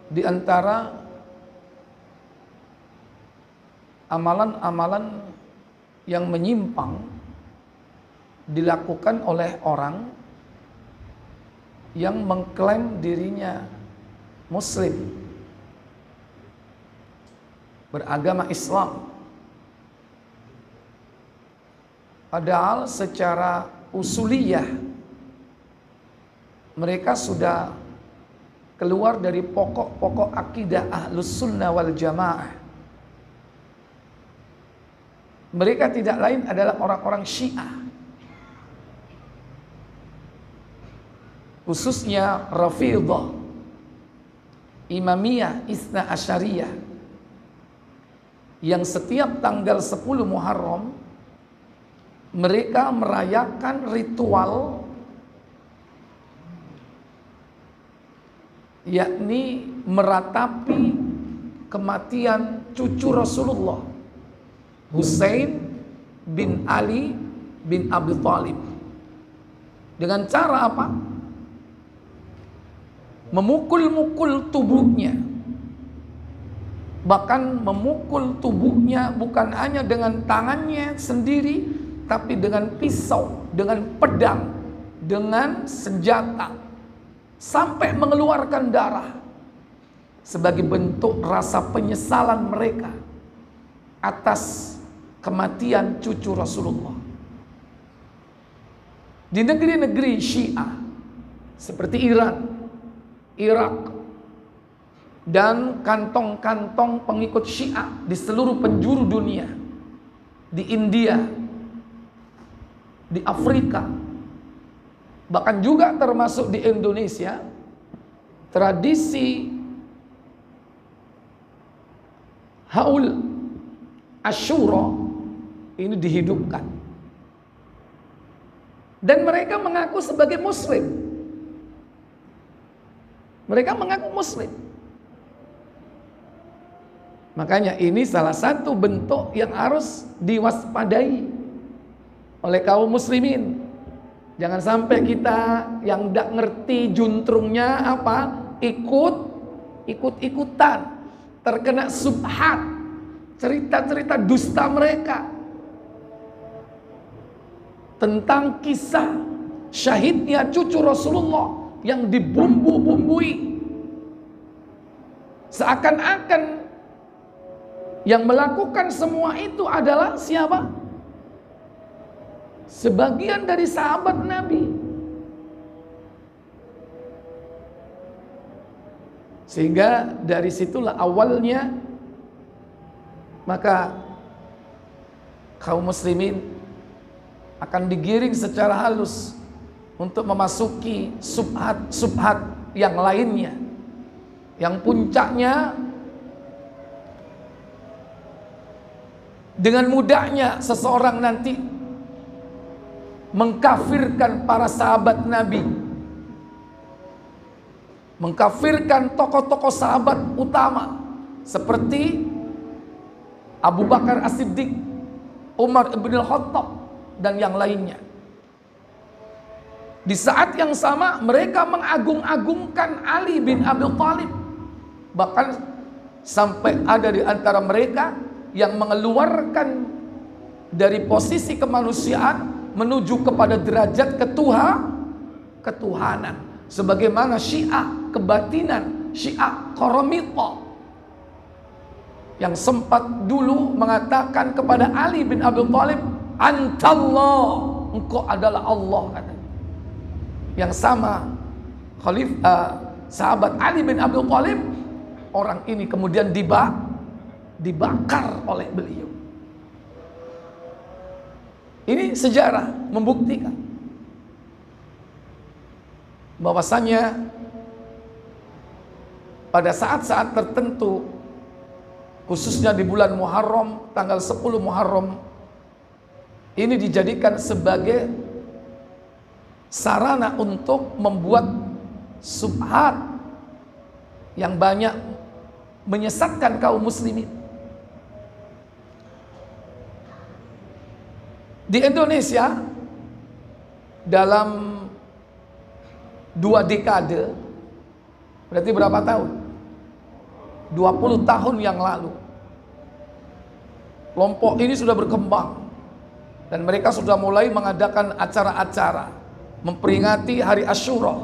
di antara amalan-amalan yang menyimpang dilakukan oleh orang yang mengklaim dirinya Muslim, beragama Islam, padahal secara usuliyah mereka sudah keluar dari pokok-pokok akidah Ahlus Sunnah wal Jamaah. Mereka tidak lain adalah orang-orang Syiah, khususnya Rafidhah, Imamiyah, Itsna Asyariyah, yang setiap tanggal 10 Muharram mereka merayakan ritual, yakni meratapi kematian cucu Rasulullah, Husain bin Ali bin Abi Thalib. Dengan cara apa? Memukul-mukul tubuhnya. Bahkan memukul tubuhnya bukan hanya dengan tangannya sendiri, tapi dengan pisau, dengan pedang, dengan senjata, sampai mengeluarkan darah, sebagai bentuk rasa penyesalan mereka atas kematian cucu Rasulullah. Di negeri-negeri Syiah seperti Iran, Irak, dan kantong-kantong pengikut Syiah di seluruh penjuru dunia, di India, di Afrika, bahkan juga termasuk di Indonesia, tradisi Haul Asyura ini dihidupkan, dan mereka mengaku sebagai Muslim. Mereka mengaku Muslim. Makanya ini salah satu bentuk yang harus diwaspadai oleh kaum muslimin. Jangan sampai kita yang tidak ngerti juntrungnya apa, ikut-ikutan, terkena subhat, cerita-cerita dusta mereka tentang kisah syahidnya cucu Rasulullah yang dibumbu-bumbui, seakan-akan yang melakukan semua itu adalah siapa? Sebagian dari sahabat Nabi. Sehingga dari situlah awalnya maka kaum muslimin akan digiring secara halus untuk memasuki subhat-subhat yang lainnya, yang puncaknya dengan mudahnya seseorang nanti mengkafirkan para sahabat Nabi, mengkafirkan tokoh-tokoh sahabat utama seperti Abu Bakar As-Siddiq, Umar ibn al-Khattab, dan yang lainnya. Di saat yang sama mereka mengagung-agungkan Ali bin Abi Thalib. Bahkan sampai ada di antara mereka yang mengeluarkan dari posisi kemanusiaan menuju kepada derajat ketuhanan. Sebagaimana Syiah kebatinan, Syiah Qaramita, yang sempat dulu mengatakan kepada Ali bin Abi Thalib, "Antallah, engkau adalah Allah," katanya. Yang sama sahabat Ali bin Abi Thalib, orang ini kemudian dibakar oleh beliau. Ini sejarah membuktikan bahwasanya pada saat-saat tertentu, khususnya di bulan Muharram, tanggal 10 Muharram, ini dijadikan sebagai sarana untuk membuat subhat yang banyak menyesatkan kaum muslimin. Di Indonesia, dalam 2 dekade, berarti berapa tahun? 20 tahun yang lalu. Kelompok ini sudah berkembang dan mereka sudah mulai mengadakan acara-acara memperingati hari Asyura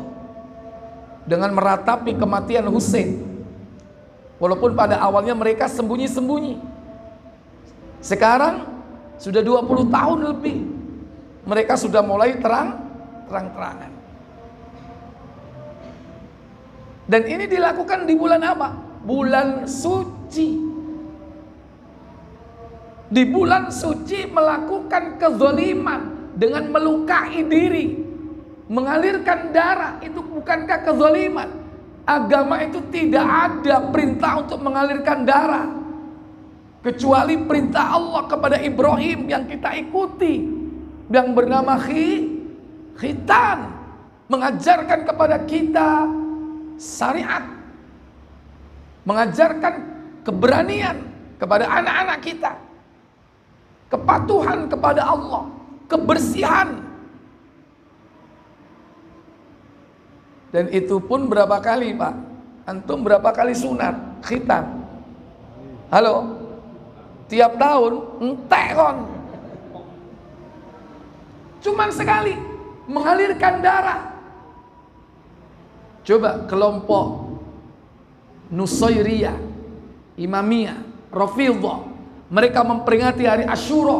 dengan meratapi kematian Husain. Walaupun pada awalnya mereka sembunyi-sembunyi, sekarang sudah 20 tahun lebih mereka sudah mulai terang-terangan. Dan ini dilakukan di bulan apa? Bulan suci. Di bulan suci melakukan kezaliman dengan melukai diri, mengalirkan darah, itu bukankah kezaliman? Agama itu tidak ada perintah untuk mengalirkan darah, kecuali perintah Allah kepada Ibrahim yang kita ikuti, yang bernama khitan, mengajarkan kepada kita syariat, mengajarkan keberanian kepada anak-anak kita, kepatuhan kepada Allah, kebersihan. Dan itu pun berapa kali, Pak? Antum berapa kali sunat khitan? Halo? Tiap tahun entek kon. Cuman sekali mengalirkan darah. Coba kelompok Nusairiyah, Imamiyah, Rafidhah, mereka memperingati hari Asyura,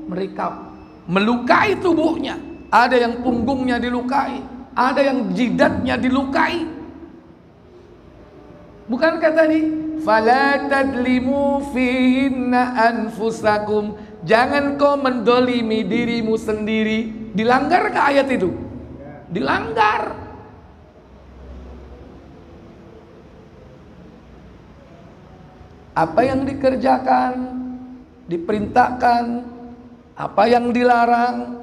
mereka melukai tubuhnya. Ada yang punggungnya dilukai, ada yang jidatnya dilukai. Bukankah tadi fala tadlimu fihinna anfusakum, jangan kau mendolimi dirimu sendiri. Dilanggar ke ayat itu? Dilanggar. Apa yang dikerjakan, diperintahkan, apa yang dilarang.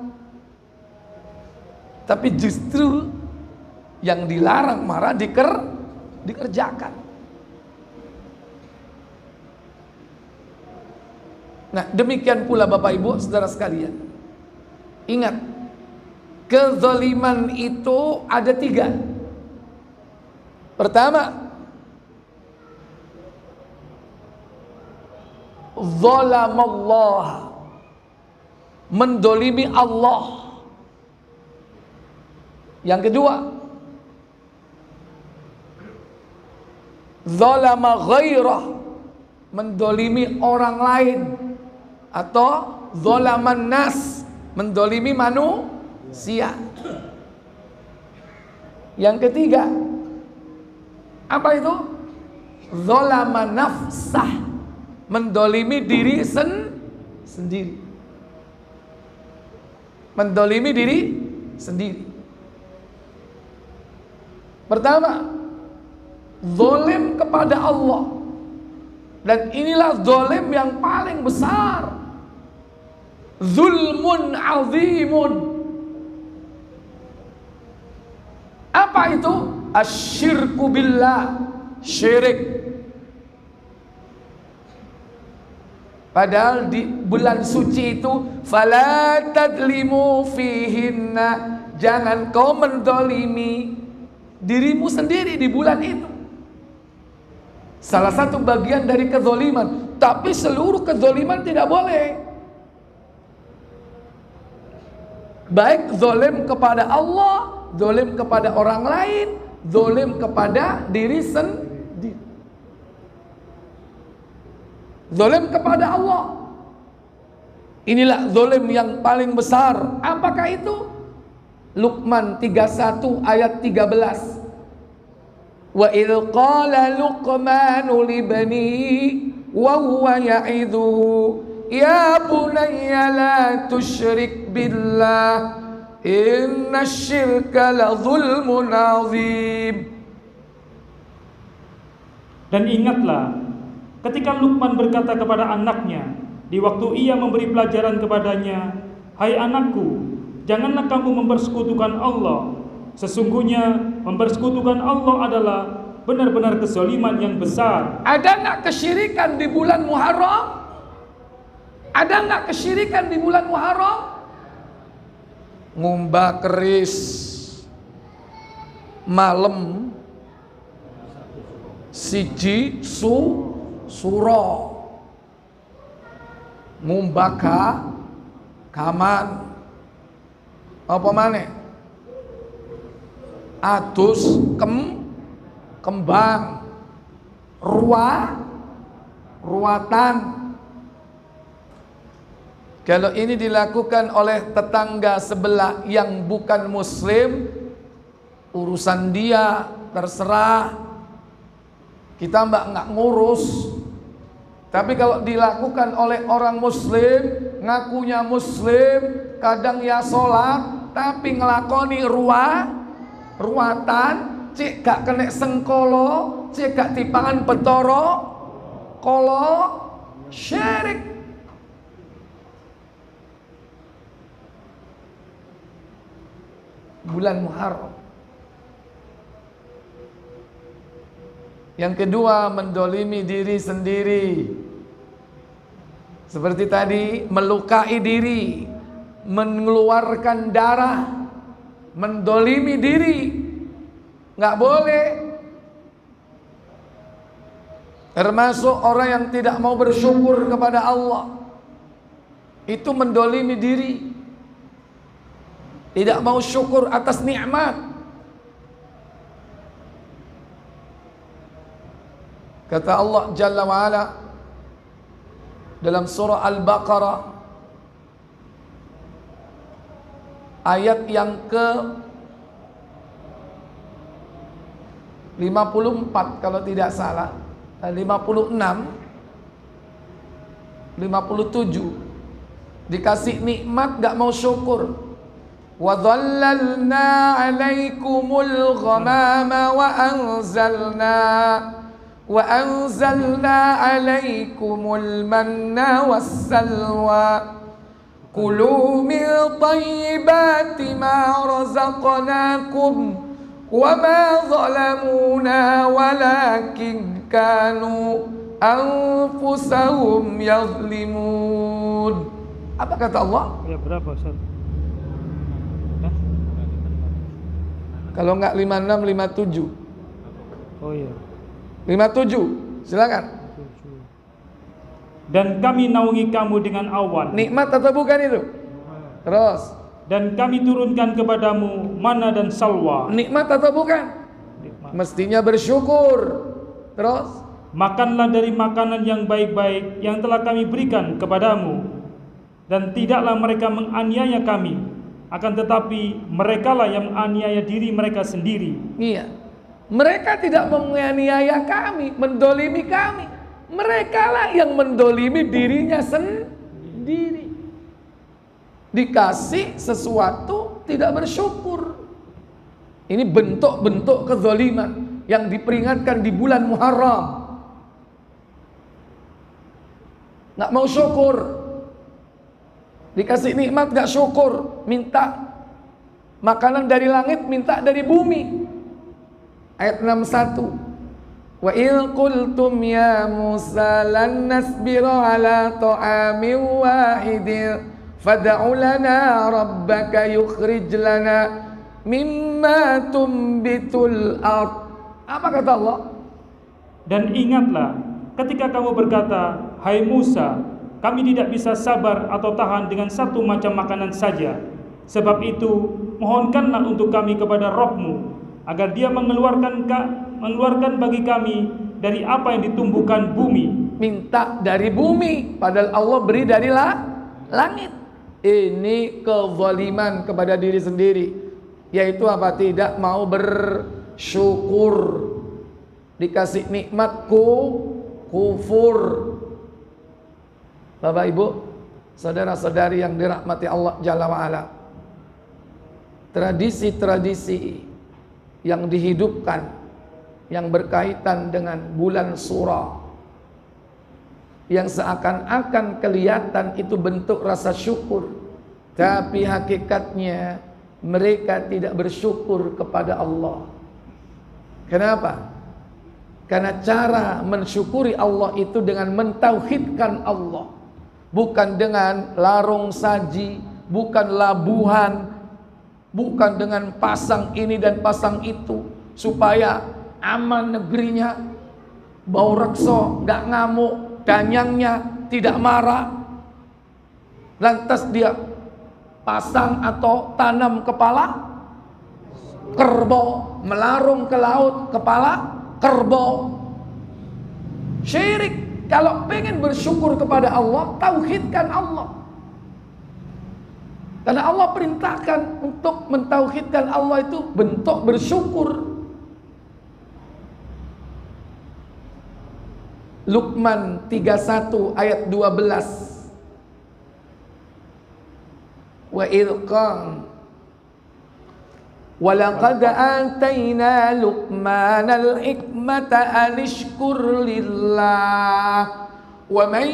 Tapi justru yang dilarang malah dikerjakan. Nah, demikian pula Bapak Ibu saudara sekalian. Ingat, kezaliman itu ada 3. Pertama, zalamallah, mendolimi Allah. Yang kedua, zalama ghairah, mendolimi orang lain. Atau zalaman nas, mendolimi manusia. Yang ketiga, apa itu? Zalama nafsah, mendolimi diri sendiri. Mendolimi diri sendiri. Pertama, zalim kepada Allah. Dan inilah zalim yang paling besar. Zulmun azimun. Apa itu? Asyirku billah, syirik. Padahal di bulan suci itu fala tadlimu fihinna, jangan kau mendolimi dirimu sendiri di bulan itu. Salah satu bagian dari kezoliman. Tapi seluruh kezoliman tidak boleh. Baik zolim kepada Allah, zolim kepada orang lain, zolim kepada diri sendiri. Zolim kepada Allah, inilah zolim yang paling besar. Apakah itu? Luqman 31 ayat 13. Wa idh qala Luqmanu libnihi wa huwa ya'idhuhu ya bunayya la tusyrik billah inna syirka la zulmun azim. Dan ingatlah ketika Luqman berkata kepada anaknya di waktu ia memberi pelajaran kepadanya, hai anakku, janganlah kamu mempersekutukan Allah. Sesungguhnya mempersekutukan Allah adalah benar-benar kezaliman yang besar. Ada nggak kesyirikan di bulan Muharram? Ada nggak kesyirikan di bulan Muharram? Ngumbah keris, malam siji suro ngumbaka kaman apa maneh atus kembang ruatan. Kalau ini dilakukan oleh tetangga sebelah yang bukan muslim, urusan dia, terserah, kita nggak ngurus. Tapi kalau dilakukan oleh orang muslim, ngakunya muslim, kadang ya sholat, tapi ngelakoni ruatan, cek gak kena sengkolo, cek gak tipangan betoro, kolo syirik. Bulan Muharram. Yang kedua, mendolimi diri sendiri. Seperti tadi, melukai diri, mengeluarkan darah, mendolimi diri, nggak boleh. Termasuk orang yang tidak mau bersyukur kepada Allah, itu mendolimi diri. Tidak mau syukur atas nikmat. Kata Allah Jalla wa'ala dalam surah Al-Baqarah ayat yang ke 54 kalau tidak salah, 56 57, dikasih nikmat gak mau syukur. Wa dhallalna 'alaikumul ghamama wa anzalna 'alaikumul manna wassalwa kulu min thayyibati ma razaqnakum wa ma zalamuna walakin kanu anfusahum yazlimun. Apa kata Allah? Ya berapa Ustaz? Kalau enggak 56, 57. Oh iya. 57, silakan. Dan kami naungi kamu dengan awan. Nikmat atau bukan itu? Terus. Dan kami turunkan kepadamu mana dan salwa. Nikmat atau bukan? Nikmat. Mestinya bersyukur. Terus. Makanlah dari makanan yang baik-baik yang telah kami berikan kepadamu, dan tidaklah mereka menganiaya kami. Akan tetapi merekalah yang menganiaya diri mereka sendiri. Iya. Mereka tidak menganiaya kami, mendolimi kami. Merekalah yang mendolimi dirinya sendiri. Dikasih sesuatu tidak bersyukur. Ini bentuk-bentuk kezaliman yang diperingatkan di bulan Muharram. Nggak mau syukur. Dikasih nikmat gak syukur, minta makanan dari langit, minta dari bumi. Ayat 61. Wa il qultum ya Musa lan nasbira ala ta'amin wahidin fad'u lana rabbaka yukhrij lana mimma tumbitul ard. Apa kata Allah? Dan ingatlah ketika kamu berkata, hai Musa, kami tidak bisa sabar atau tahan dengan satu macam makanan saja. Sebab itu, mohonkanlah untuk kami kepada Rabb-Mu, agar Dia mengeluarkan bagi kami dari apa yang ditumbuhkan bumi. Minta dari bumi, padahal Allah beri dari langit. Ini kezaliman kepada diri sendiri, yaitu apa? Tidak mau bersyukur. Dikasih nikmat kufur. Bapak Ibu, saudara-saudari yang dirahmati Allah Jalla wa'ala, tradisi-tradisi yang dihidupkan yang berkaitan dengan bulan Suro, yang seakan-akan kelihatan itu bentuk rasa syukur, tapi hakikatnya mereka tidak bersyukur kepada Allah. Kenapa? Karena cara mensyukuri Allah itu dengan mentauhidkan Allah, bukan dengan larung saji, bukan labuhan, bukan dengan pasang ini dan pasang itu, supaya aman negerinya, bau rekso, nggak ngamuk, danyangnya tidak marah. Lantas dia pasang atau tanam kepala kerbau, melarung ke laut kepala kerbau. Syirik. Kalau pengen bersyukur kepada Allah, tauhidkan Allah. Karena Allah perintahkan untuk mentauhidkan Allah itu bentuk bersyukur. Luqman 31 ayat 12. Wa ilqan walaqad atayna Luqmanal hikmata an ishkur lillah wa man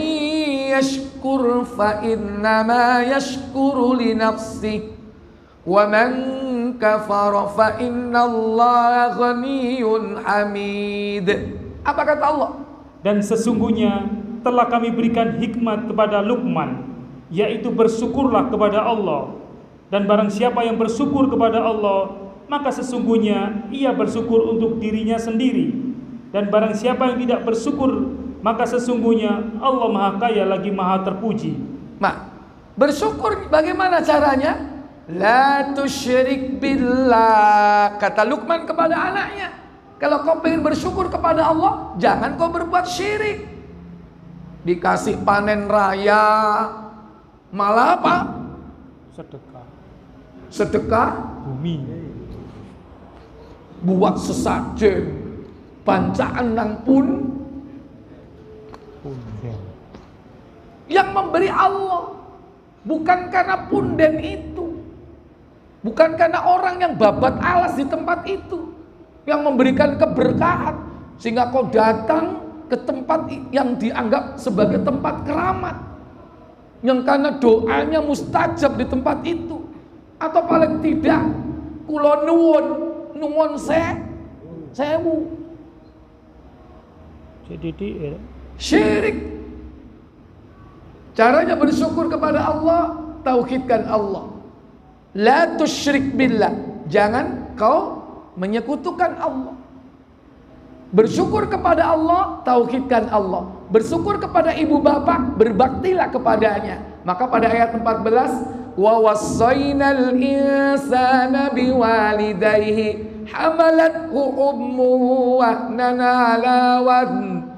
yashkur fa innama yashkuru li nafsihi wa man kafara fa innallaha ghaniyyun hamid. Apa kata Allah? Dan sesungguhnya telah kami berikan hikmat kepada Luqman, yaitu bersyukurlah kepada Allah. Dan barang siapa yang bersyukur kepada Allah, maka sesungguhnya ia bersyukur untuk dirinya sendiri. Dan barang siapa yang tidak bersyukur, maka sesungguhnya Allah Maha Kaya lagi Maha Terpuji. Bersyukur bagaimana caranya? La tusyrik billah, kata Luqman kepada anaknya. Kalau kau ingin bersyukur kepada Allah, jangan kau berbuat syirik. Dikasih panen raya, malah apa? Sedekah bumi, buat sesajen, bancaan nang pun yang memberi Allah, bukan karena punden itu, bukan karena orang yang babat alas di tempat itu yang memberikan keberkahan sehingga kau datang ke tempat yang dianggap sebagai tempat keramat, yang karena doanya mustajab di tempat itu. Atau paling tidak kula nuwun sewu. Jadi Syirik. Caranya bersyukur kepada Allah, tauhidkan Allah. La tusyrik billah, jangan kau menyekutukan Allah. Bersyukur kepada Allah, tauhidkan Allah. Bersyukur kepada ibu bapak, berbaktilah kepadanya. Maka pada ayat 14, wa wassaynal insana biwalidayhi hamalathu ummuhu wahnan ala wahn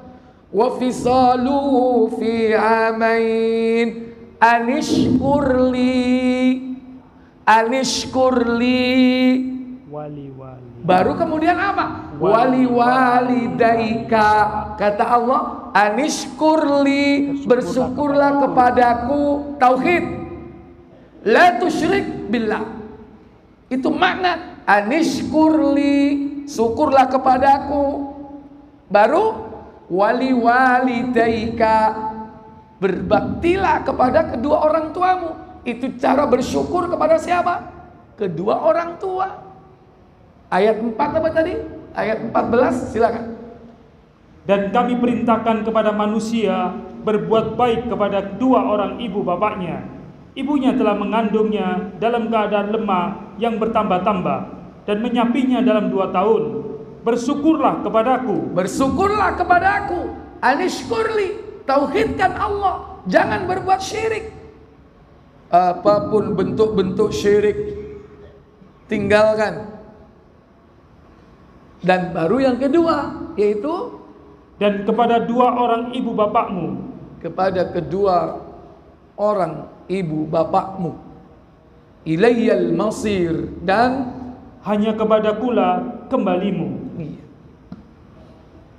wa fisaluhu fi amain anishkurli wali. Baru kemudian apa? Wali walidaika, kata Allah, anishkurli, bersyukurlah kepadaku, tauhid. La tusyrik billah. Itu makna anishkurli, syukurlah kepadaku. Baru wali walidaika, berbaktilah kepada kedua orang tuamu. Itu cara bersyukur kepada siapa? Kedua orang tua. Ayat 4 apa tadi? Ayat 14, silakan. Dan kami perintahkan kepada manusia berbuat baik kepada kedua orang ibu bapaknya. Ibunya telah mengandungnya dalam keadaan lemah yang bertambah-tambah dan menyapinya dalam 2 tahun. Bersyukurlah kepadaku. Bersyukurlah kepadaku. Anishkurli, tauhidkan Allah, jangan berbuat syirik. Apapun bentuk-bentuk syirik, tinggalkan. Dan baru yang kedua, yaitu dan kepada 2 orang ibu bapakmu. Kepada kedua orang ibu bapakmu. Ilayyal masir, dan hanya kepadakulah kembalimu. Iya.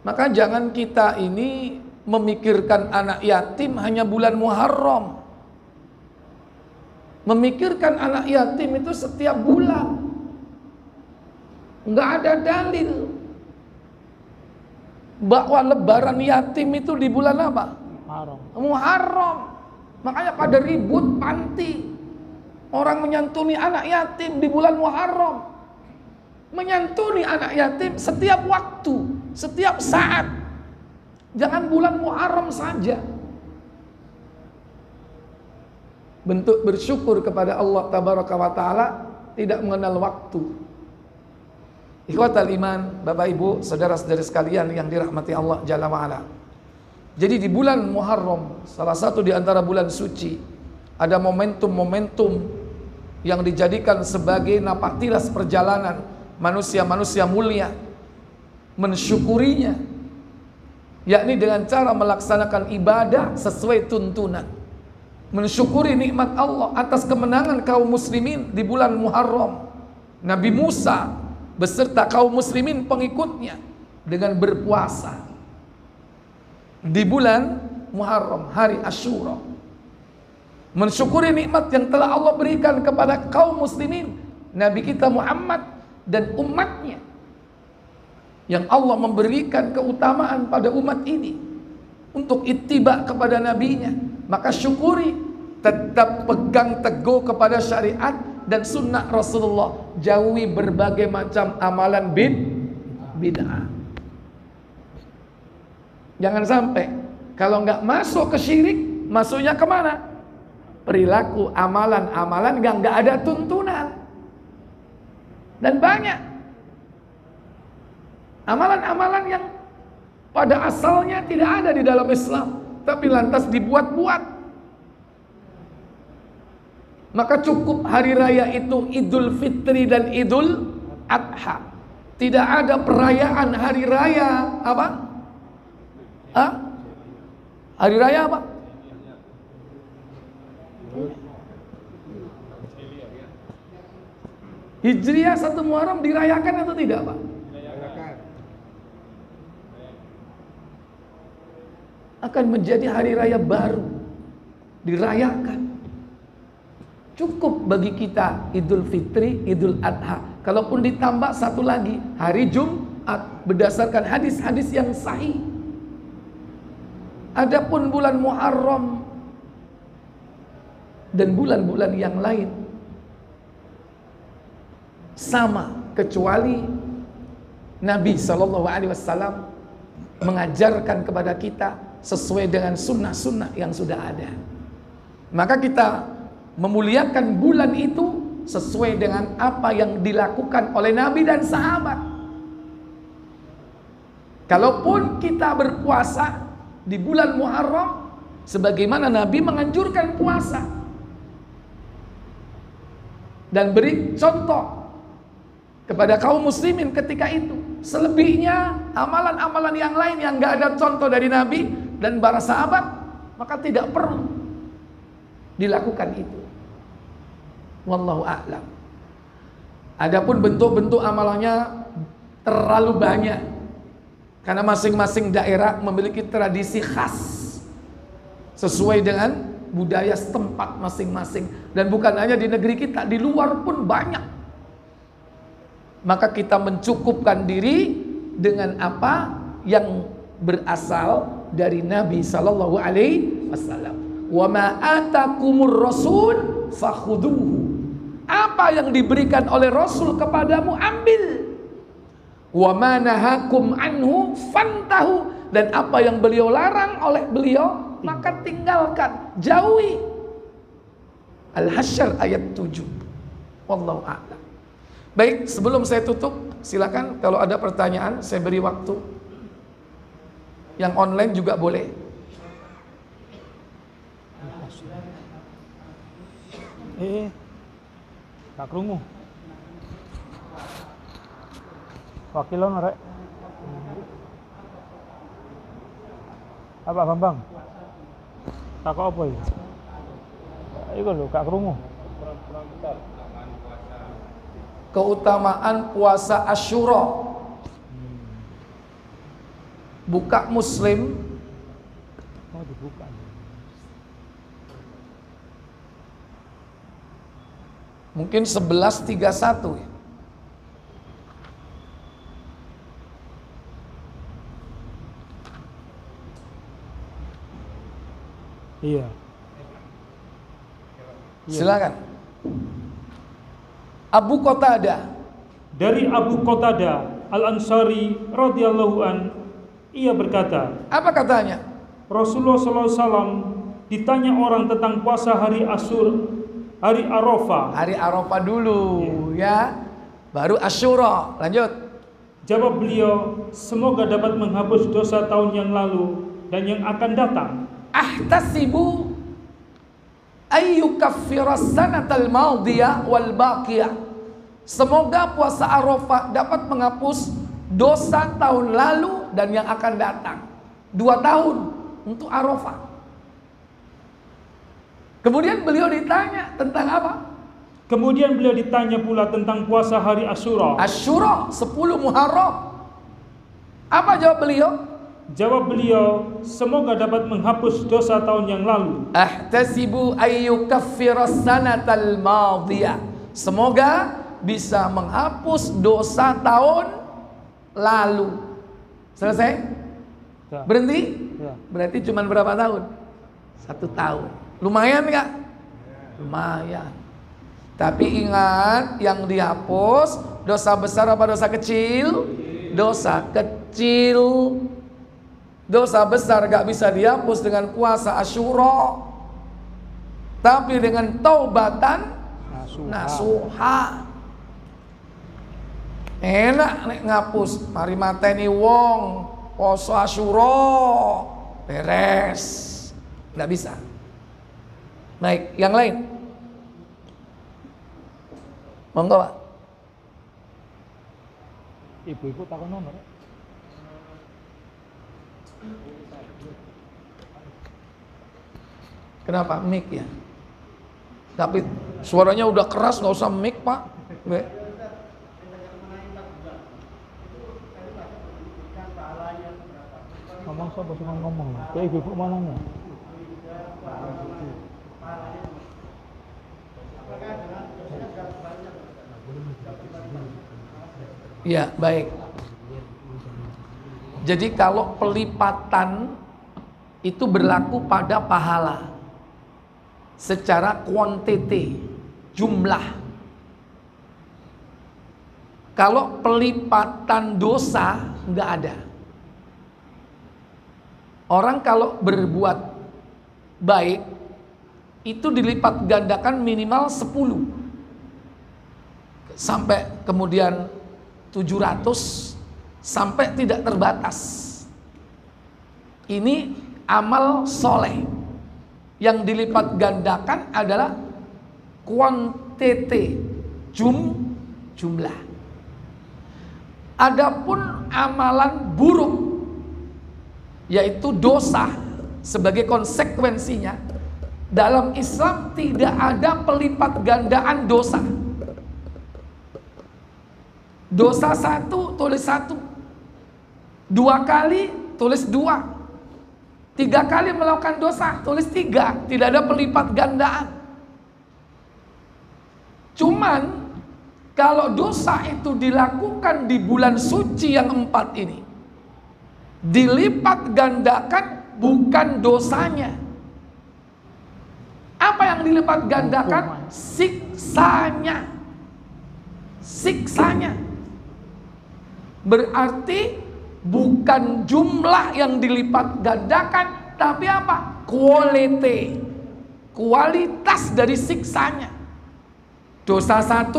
Maka jangan kita ini memikirkan anak yatim hanya bulan Muharram. Memikirkan anak yatim itu setiap bulan. Enggak ada dalil bahwa lebaran yatim itu di bulan apa? Muharram. Makanya pada ribut panti, orang menyantuni anak yatim di bulan Muharram. Menyantuni anak yatim setiap waktu, setiap saat. Jangan bulan Muharram saja. Bentuk bersyukur kepada Allah Tabaraka wa Ta'ala tidak mengenal waktu. Ikhwatal iman, Bapak Ibu, saudara-saudari sekalian yang dirahmati Allah Jalla wa'ala. Jadi di bulan Muharram, salah satu di antara bulan suci, ada momentum-momentum yang dijadikan sebagai napak tilas perjalanan manusia-manusia mulia mensyukurinya, yakni dengan cara melaksanakan ibadah sesuai tuntunan, mensyukuri nikmat Allah atas kemenangan kaum muslimin di bulan Muharram. Nabi Musa beserta kaum muslimin pengikutnya dengan berpuasa di bulan Muharram, hari Asyura, mensyukuri nikmat yang telah Allah berikan kepada kaum muslimin, Nabi kita Muhammad dan umatnya, yang Allah memberikan keutamaan pada umat ini untuk ittiba kepada nabinya. Maka syukuri, tetap pegang teguh kepada syariat dan sunnah Rasulullah, jauhi berbagai macam amalan bid'ah. Jangan sampai kalau nggak masuk ke syirik, masuknya kemana? Perilaku, amalan-amalan yang nggak ada tuntunan. Dan banyak amalan-amalan yang pada asalnya tidak ada di dalam Islam, tapi lantas dibuat-buat. Maka cukup hari raya itu Idul Fitri dan Idul Adha. Tidak ada perayaan hari raya apa? Hari raya apa? Hijriah 1 Muharram dirayakan atau tidak, Pak? Akan menjadi hari raya baru, dirayakan. Cukup bagi kita Idul Fitri, Idul Adha. Kalaupun ditambah satu lagi, hari Jumat, berdasarkan hadis-hadis yang sahih. Adapun bulan Muharram dan bulan-bulan yang lain sama, kecuali Nabi SAW mengajarkan kepada kita sesuai dengan sunnah-sunnah yang sudah ada. Maka kita memuliakan bulan itu sesuai dengan apa yang dilakukan oleh Nabi dan sahabat. Kalaupun kita berpuasa di bulan Muharram, sebagaimana Nabi menganjurkan puasa dan beri contoh kepada kaum muslimin ketika itu. Selebihnya amalan-amalan yang lain yang gak ada contoh dari Nabi dan para sahabat, maka tidak perlu dilakukan itu. Wallahu a'lam. Adapun bentuk-bentuk amalannya terlalu banyak, karena masing-masing daerah memiliki tradisi khas sesuai dengan budaya setempat masing-masing. Dan bukan hanya di negeri kita, di luar pun banyak. Maka kita mencukupkan diri dengan apa yang berasal dari Nabi sallallahu alaihi wasallam. Wa ma atakumur rasul fakhuduhu. Apa yang diberikan oleh Rasul kepadamu, ambil. Wa ma nahakum anhu fantahu. Dan apa yang beliau larang oleh beliau, maka tinggalkan, jauhi. Al-Hasyr ayat 7. Wallahu a'lam. Baik, sebelum saya tutup, silakan kalau ada pertanyaan, saya beri waktu. Yang online juga boleh. Tak kerungu. Wakilon rek. Apa Bambang? Tak apa ya? Iku lho, gak kerungu. Keutamaan puasa Asyura. Buka Muslim. Oh, dibuka. Mungkin 11:31 ya. Iya. Silakan. Abu Qatadah, dari Abu Qatadah Al-Ansari radhiyallahu an, ia berkata, apa katanya? Rasulullah SAW ditanya orang tentang puasa hari Asyur, hari Arafah. Hari Arafah dulu ya, baru Asyura. Lanjut. Jawab beliau, semoga dapat menghapus dosa tahun yang lalu dan yang akan datang. Ahtasibu ayyukaffiras sanatal madiyah wal baqiyah. Semoga puasa Arafah dapat menghapus dosa tahun lalu dan yang akan datang. 2 tahun untuk Arafah. Kemudian beliau ditanya tentang apa? Kemudian beliau ditanya pula tentang puasa hari Asyura. Asyura 10 Muharram. Apa jawab beliau? Jawab beliau, semoga dapat menghapus dosa tahun yang lalu. Ahtasibu ayyukaffiras sanatal madiyah. Semoga bisa menghapus dosa tahun lalu. Selesai? Ya. Berhenti? Ya. Berarti cuma berapa tahun? 1 tahun. Lumayan nggak? Lumayan. Tapi ingat, yang dihapus dosa besar apa dosa kecil? Dosa kecil. Dosa besar gak bisa dihapus dengan puasa Asyura, tapi dengan taubatan nasuha. Enak nek ngapus, mari mateni wong poso Asyura beres. Gak bisa. Baik, yang lain. Monggo, Pak. Ibu-ibu takon nomor. Kenapa mic ya? Tapi suaranya udah keras, nggak usah mic, Pak. Ngomong siapa cuma ngomong. Kayak ibu-ibu mananya. Ya, baik. Jadi kalau pelipatan itu berlaku pada pahala secara kuantiti, jumlah. Kalau pelipatan dosa nggak ada. Orang kalau berbuat baik itu dilipat gandakan minimal 10 sampai kemudian 700 sampai tidak terbatas. Ini amal soleh. Yang dilipat gandakan adalah kuantiti, jumlah. Adapun amalan buruk, yaitu dosa sebagai konsekuensinya, dalam Islam tidak ada pelipat gandaan dosa. Dosa 1 tulis 1, 2 kali tulis 2, 3 kali melakukan dosa tulis 3. Tidak ada pelipat gandaan. Cuman kalau dosa itu dilakukan di bulan suci yang 4 ini, dilipat gandakan bukan dosanya. Apa yang dilipat gandakan? Siksanya. Siksanya. Berarti bukan jumlah yang dilipat gandakan, tapi apa? Kualitas dari siksanya. Dosa 1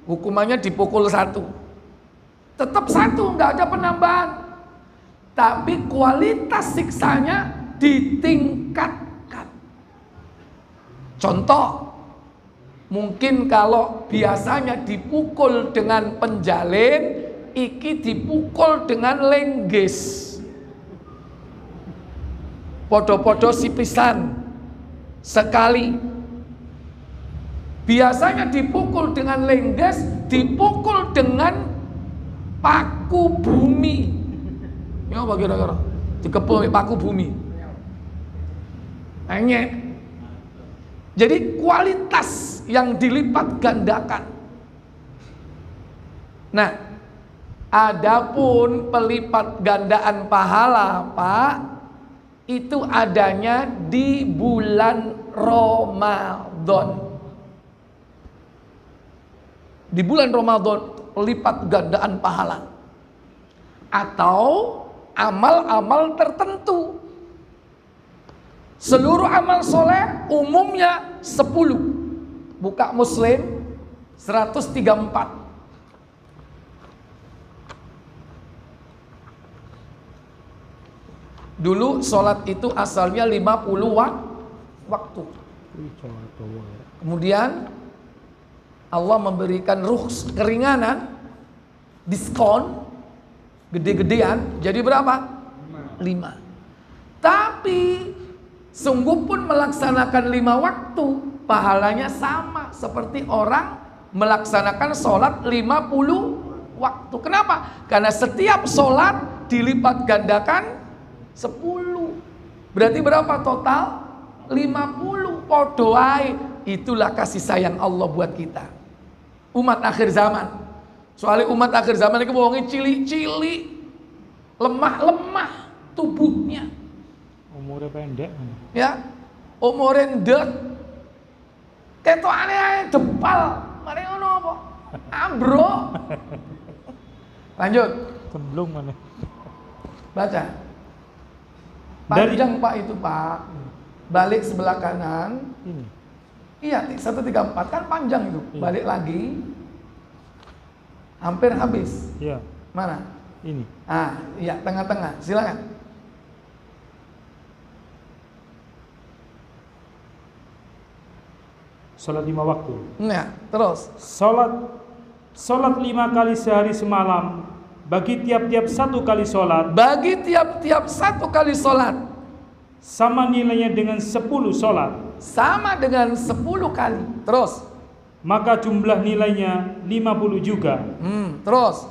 hukumannya dipukul 1, tetap 1, nggak ada penambahan. Tapi kualitas siksanya ditingkatkan. Contoh, mungkin kalau biasanya dipukul dengan penjalin, iki dipukul dengan lenggis. Podo-podo sipisan sekali. Biasanya dipukul dengan lenggis, dipukul dengan paku bumi. Ya apa kira-kira? Dikepul paku bumi. Hanya. Jadi kualitas yang dilipat gandakan. Nah, adapun pelipat gandaan pahala, Pak, itu adanya di bulan Ramadan. Di bulan Ramadan pelipat gandaan pahala. Atau amal-amal tertentu. Seluruh amal soleh umumnya 10. Buka Muslim 134. Dulu sholat itu asalnya 50 waktu. Kemudian Allah memberikan keringanan, diskon, gede-gedean, jadi berapa? 5. Tapi sungguh pun melaksanakan 5 waktu, pahalanya sama seperti orang melaksanakan sholat 50 waktu. Kenapa? Karena setiap sholat dilipat gandakan 10. Berarti berapa total? 50. Podoai. Itulah kasih sayang Allah buat kita, umat akhir zaman. Soalnya umat akhir zaman itu bohongnya cili-cili, lemah-lemah tubuhnya, umurnya pendek ya, umurnya ndek, ketokane ae dempal, mari ngono apa? Ambro. Lanjut. Temblung mana? Baca. Panjang Pak itu Pak. Balik sebelah kanan. Ini. Iya, 134 kan panjang itu. Iya. Balik lagi. Hampir habis. Iya. Mana? Ini. Ah, iya, tengah-tengah. Silakan. Salat 5 waktu. Nah, terus. Salat 5 kali sehari semalam, bagi tiap-tiap 1 kali salat. Bagi tiap-tiap 1 kali salat sama nilainya dengan 10 salat. Sama dengan 10 kali. Terus. Maka jumlah nilainya 50 juga. Terus.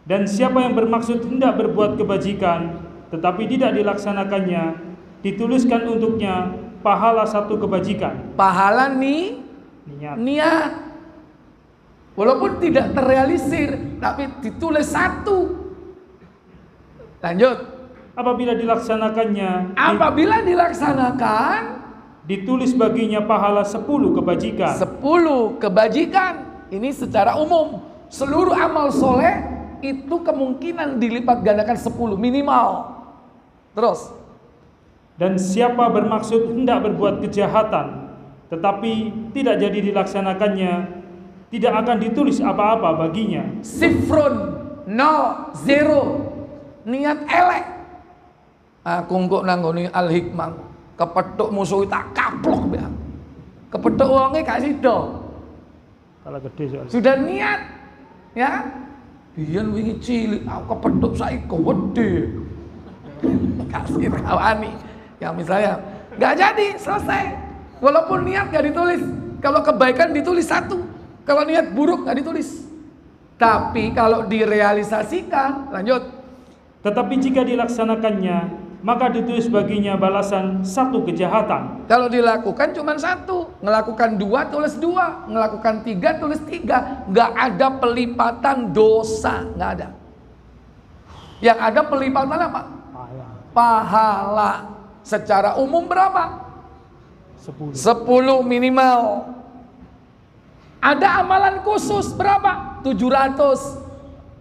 Dan siapa yang bermaksud hendak berbuat kebajikan tetapi tidak dilaksanakannya, dituliskan untuknya pahala 1 kebajikan. Pahala Niat. Walaupun tidak terrealisir, tapi ditulis 1. Lanjut. Apabila dilaksanakannya, ditulis baginya pahala 10 kebajikan. 10 kebajikan. Ini secara umum. Seluruh amal soleh itu kemungkinan dilipat gandakan 10 minimal. Terus. Dan siapa bermaksud hendak berbuat kejahatan tetapi tidak jadi dilaksanakannya, tidak akan ditulis apa-apa baginya. Sifrun, 0, 0. Niat elek. Aku kok nanggoni Al-Hikmah, kepethuk musuh tak kaplok ya. Kepethuk wonge gak sida. Kalau gede soalnya. Sudah niat, ya. Biyen wingi cilik aku kepethuk saiki gede. Kasih kawani. Ya misalnya nggak jadi, selesai. Walaupun niat nggak ditulis. Kalau kebaikan ditulis 1. Kalau niat buruk nggak ditulis. Tapi kalau direalisasikan, lanjut. Tetapi jika dilaksanakannya, maka ditulis baginya balasan 1 kejahatan. Kalau dilakukan cuma 1, ngelakukan 2 tulis 2, ngelakukan 3 tulis 3. Nggak ada pelipatan dosa, nggak ada. Yang ada pelipatan apa? Pahala. Secara umum berapa? 10 minimal. Ada amalan khusus berapa? 700.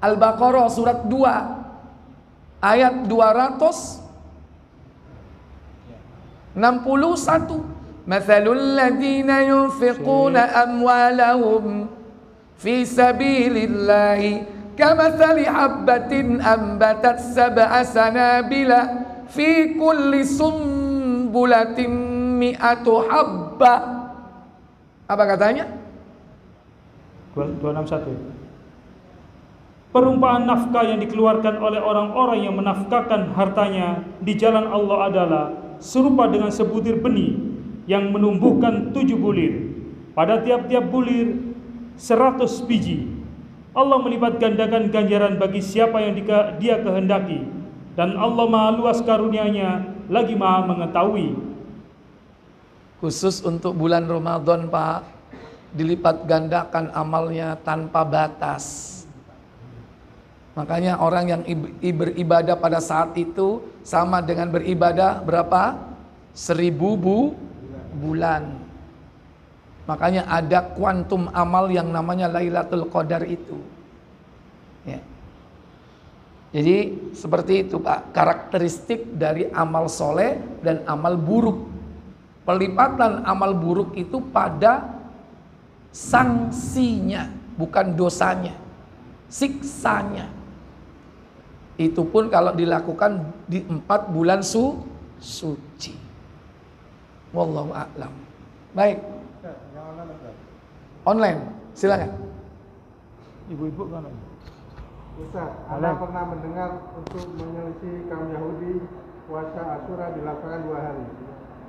Al-Baqarah surat 2 ayat 261. Mathalul ladzina yunfiquna amwalahum fi sabilillahi kamathali habbatin ambatat sab'a sanabila fi kulli sumbulatin mi'atu habbah. Apa katanya? 261. Perumpamaan nafkah yang dikeluarkan oleh orang-orang yang menafkahkan hartanya di jalan Allah adalah serupa dengan sebutir benih yang menumbuhkan 7 bulir. Pada tiap-tiap bulir 100 biji. Allah melipat gandakan ganjaran bagi siapa yang dia kehendaki. Dan Allah Maha luas karunia-Nya, lagi Maha mengetahui. Khusus untuk bulan Ramadan Pak, dilipat gandakan amalnya tanpa batas. Makanya orang yang beribadah pada saat itu sama dengan beribadah berapa? 1000 bulan. Makanya ada kuantum amal yang namanya Lailatul Qadar itu. Ya. Jadi seperti itu Pak, karakteristik dari amal soleh dan amal buruk. Pelipatan amal buruk itu pada sanksinya, bukan dosanya, siksanya. Itu pun kalau dilakukan di 4 bulan suci. Wallahu a'lam. Baik. Online, silakan. Ibu-ibu kan. Ustaz, Anda pernah mendengar untuk menyelisih kaum Yahudi puasa Asyura dilakukan 2 hari.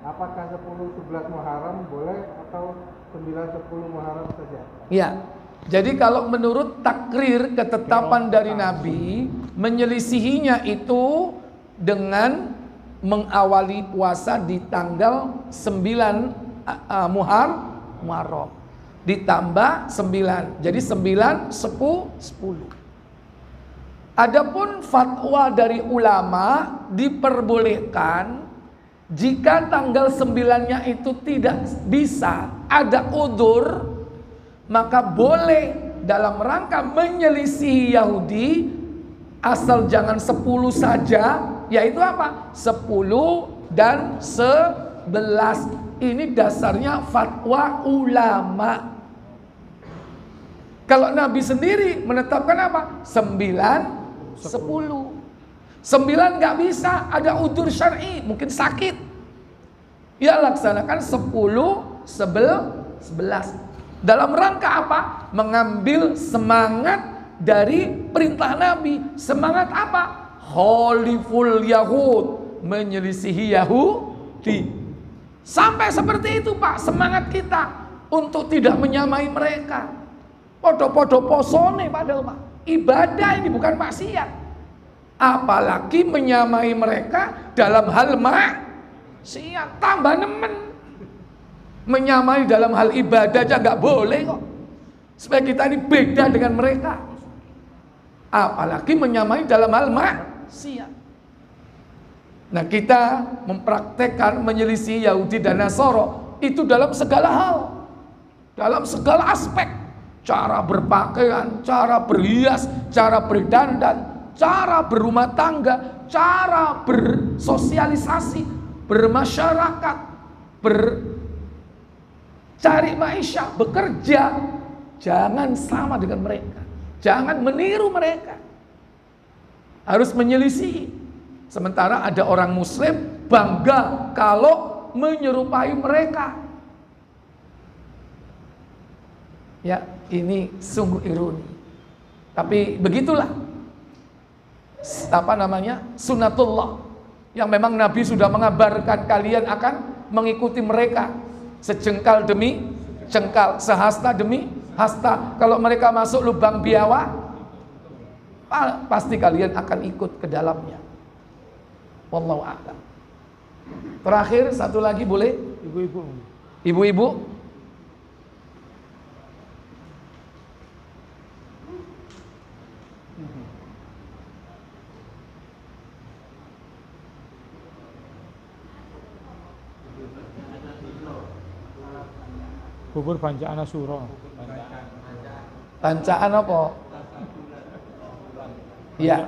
Apakah 10-11 Muharram boleh atau 9-10 Muharram saja? Ya. Jadi kalau menurut takrir ketetapan dari Nabi, menyelisihinya itu dengan mengawali puasa di tanggal 9 Muharram. Ditambah 9. Jadi 9, 10. Adapun fatwa dari ulama diperbolehkan jika tanggal 9-nya itu tidak bisa, ada udzur, maka boleh dalam rangka menyelisih Yahudi, asal jangan 10 saja, yaitu apa? 10 dan 11. Ini dasarnya fatwa ulama. Kalau Nabi sendiri menetapkan apa? 9, 10. 9 nggak bisa, ada udzur syar'i, mungkin sakit. Ya laksanakan 10, 11. Dalam rangka apa? Mengambil semangat dari perintah Nabi. Semangat apa? Khaliful Yahud, menyelisihi Yahudi. Sampai seperti itu Pak, semangat kita untuk tidak menyamai mereka. Podo-podo posone padahal Pak. Ibadah ini bukan maksiat. Apalagi menyamai mereka dalam hal maksiat, tambah nemen. Menyamai dalam hal ibadah aja nggak boleh kok. Supaya kita ini beda dengan mereka. Apalagi menyamai dalam hal maksiat. Nah, kita mempraktekkan menyelisih Yahudi dan Nasara itu dalam segala hal. Dalam segala aspek. Cara berpakaian, cara berhias, cara berdandan, cara berumah tangga, cara bersosialisasi, bermasyarakat, cari maisha, bekerja. Jangan sama dengan mereka. Jangan meniru mereka. Harus menyelisih. Sementara ada orang muslim bangga kalau menyerupai mereka. Ya, ini sungguh ironi. Tapi begitulah. Apa namanya? Sunnatullah. Yang memang Nabi sudah mengabarkan kalian akan mengikuti mereka. Sejengkal demi jengkal, sehasta demi hasta. Kalau mereka masuk lubang biawak, pasti kalian akan ikut ke dalamnya. Wallahu a'lam. Terakhir satu lagi boleh? Ibu-ibu. Bubur bancaan Asyura. Bancaan apa? Ya.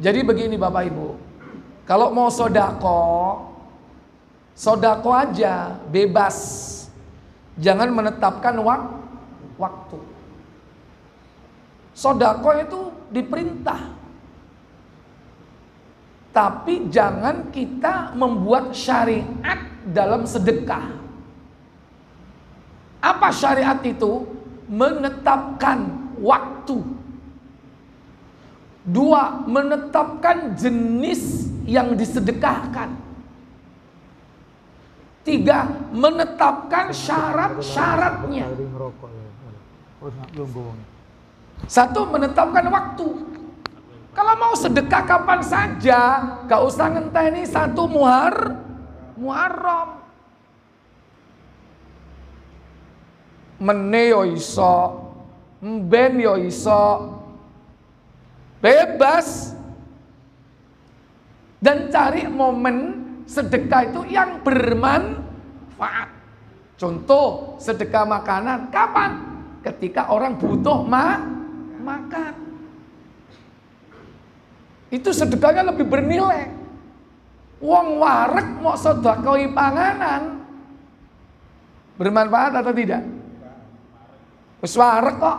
Jadi begini Bapak Ibu, kalau mau sodako aja, bebas. Jangan menetapkan waktu. Sodako itu diperintah. Tapi jangan kita membuat syariat dalam sedekah. Apa syariat itu? Menetapkan waktu. 2, menetapkan jenis yang disedekahkan. 3, menetapkan syarat-syaratnya. 1, menetapkan waktu. Kalau mau sedekah kapan saja, gak usah ngenteni 1 Muharram. Mene yo iso, mben yo iso. Bebas. Dan cari momen sedekah itu yang bermanfaat. Contoh, sedekah makanan. Kapan? Ketika orang butuh makan. Itu sedekahnya lebih bernilai. Wong wareg mau sedekah panganan. Bermanfaat atau tidak? Wis wareg kok.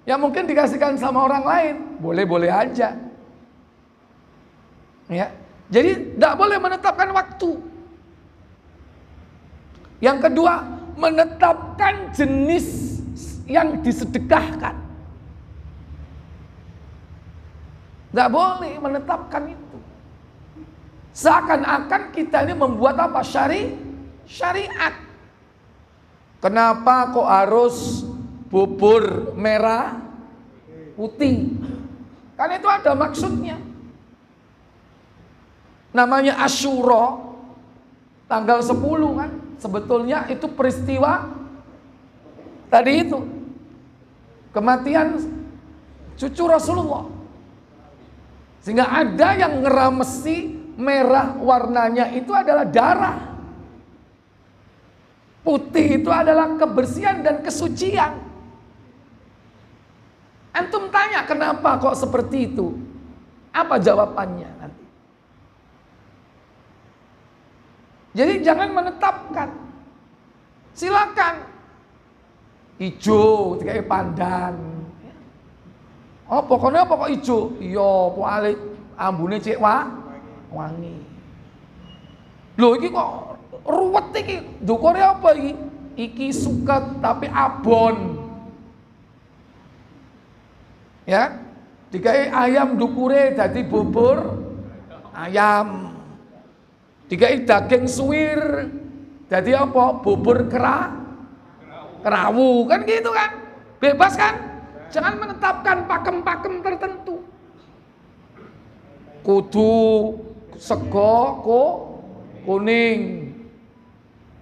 Ya mungkin dikasihkan sama orang lain, boleh-boleh aja. Ya. Jadi tidak boleh menetapkan waktu. Yang kedua, menetapkan jenis yang disedekahkan. Tidak boleh menetapkan itu. Seakan-akan kita ini membuat apa? Syariat. Kenapa kok harus bubur merah putih? Kan itu ada maksudnya. Namanya Asyura, tanggal 10 kan. Sebetulnya itu peristiwa tadi itu, kematian cucu Rasulullah. Sehingga ada yang ngeramesi merah warnanya itu adalah darah. Putih itu adalah kebersihan dan kesucian. Antum tanya kenapa kok seperti itu? Apa jawabannya nanti? Jadi jangan menetapkan. Silakan. Ijo dikai pandan. Oh pokoknya pokok ijo. Iya, pokoknya ambune cek wangi. Loh iki kok ruwet iki. Dukure apa iki? Iki suket tapi abon. Ya, dikai ayam dukure dadi bubur ayam. Dikai daging suwir dadi apa? Bubur kerawu kan gitu kan? Bebas kan? Jangan menetapkan pakem-pakem tertentu. Kudu sego kuning.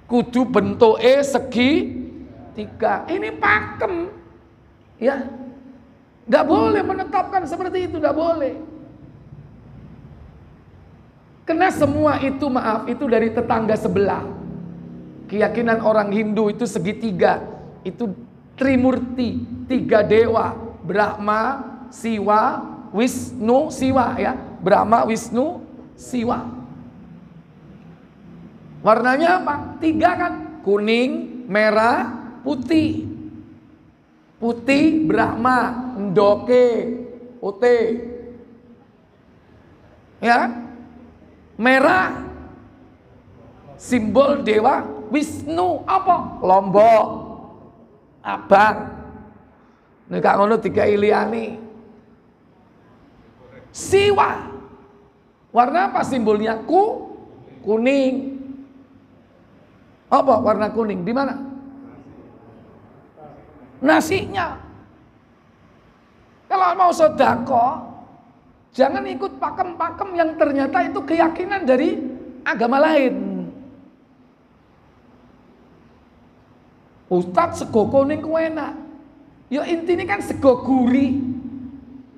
Kudu bentuke segitiga. Ini pakem. Ya. Enggak boleh menetapkan seperti itu, enggak boleh. Karena semua itu maaf, itu dari tetangga sebelah. Keyakinan orang Hindu itu segitiga. Itu Trimurti, 3 dewa, Brahma, Siwa, Wisnu, Siwa ya. Brahma, Wisnu, Siwa. Warnanya apa? 3 kan? Kuning, merah, putih. Putih Brahma, Ndoke, Ote. Ya. Merah simbol dewa Wisnu apa? Lombok. Abang. Nek ngono dikai liyane. Siwa. Warna apa simbolnya? Kuning. Apa warna kuning? Di mana? Nasinya. Kalau mau sedekah, jangan ikut pakem-pakem yang ternyata itu keyakinan dari agama lain. Ustadz sego kuning ku enak. Ya intinya kan sego gurih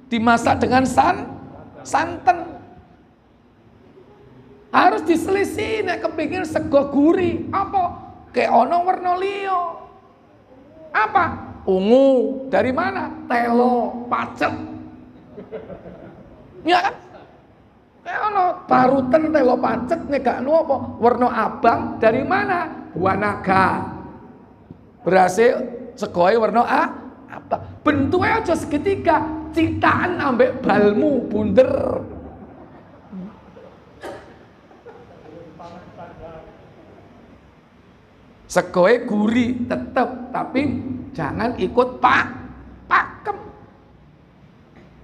dimasak dengan santan. Harus diselisih nek kepikir sego gurih apa? Kayak ono werna liya. Apa? Ungu. Dari mana? Telo, pacet. Ya kan? Kayak ono parutan telo pacet nek gak ono apa? Werna abang dari mana? Buah naga. Berhasil segoe warna apa? Bentuknya aja segitiga, citaan ambek balmu bunder. Segoe gurih tetep, tapi jangan ikut pakem.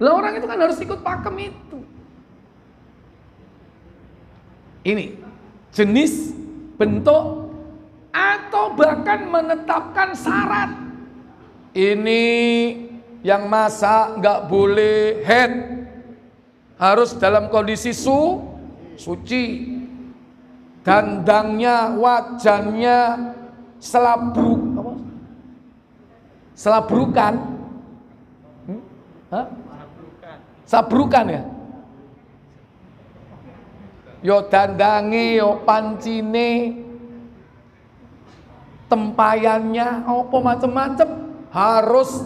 Lah orang itu kan harus ikut pakem itu. Ini jenis, bentuk, atau bahkan menetapkan syarat. Ini yang masak nggak boleh haid, harus dalam kondisi suci. Dandangnya, wajannya selabrukan. Sabrukan ya. Yo dandange, yo pancine, tempayannya, apa macam-macam harus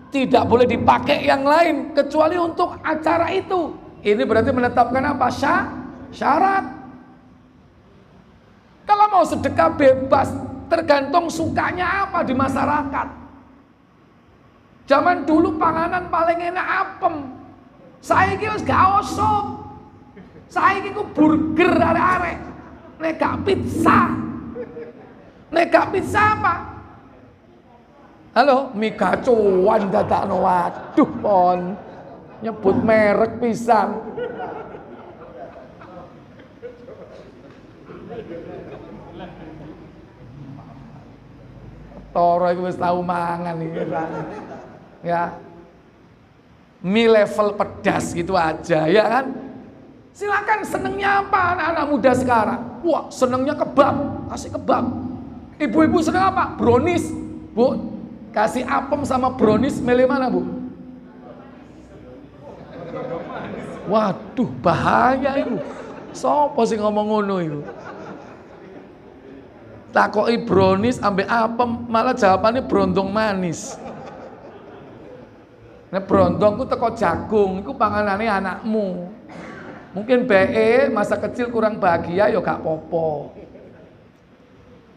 tidak boleh dipakai yang lain kecuali untuk acara itu. Ini berarti menetapkan apa? Syarat. Kalau mau sedekah bebas, tergantung sukanya apa di masyarakat. Zaman dulu panganan paling enak apem. Saiki wis gak osop. Saiki ku burger arek-arek. Nek gak pizza. Nek gak pizza apa? Halo, mie gacuan dadakno. Waduh, pon. Nyebut merek pisan. Toro iku wis tau mangan iki. Ya. Mie level pedas gitu aja, ya kan? Silakan, senengnya apa anak-anak muda sekarang? Wah, senengnya kebab, kasih kebab. Ibu-ibu seneng apa? Brownies. Bu, kasih apem sama brownies, milih mana, Bu? Waduh, bahaya itu. Sopo sih ngomong ngono itu? Takoki brownies ambek apem, malah jawabannya brondong manis. Nah, brondong ku teko jagung, iku panganane anakmu. Mungkin BE masa kecil kurang bahagia, ya gak popo.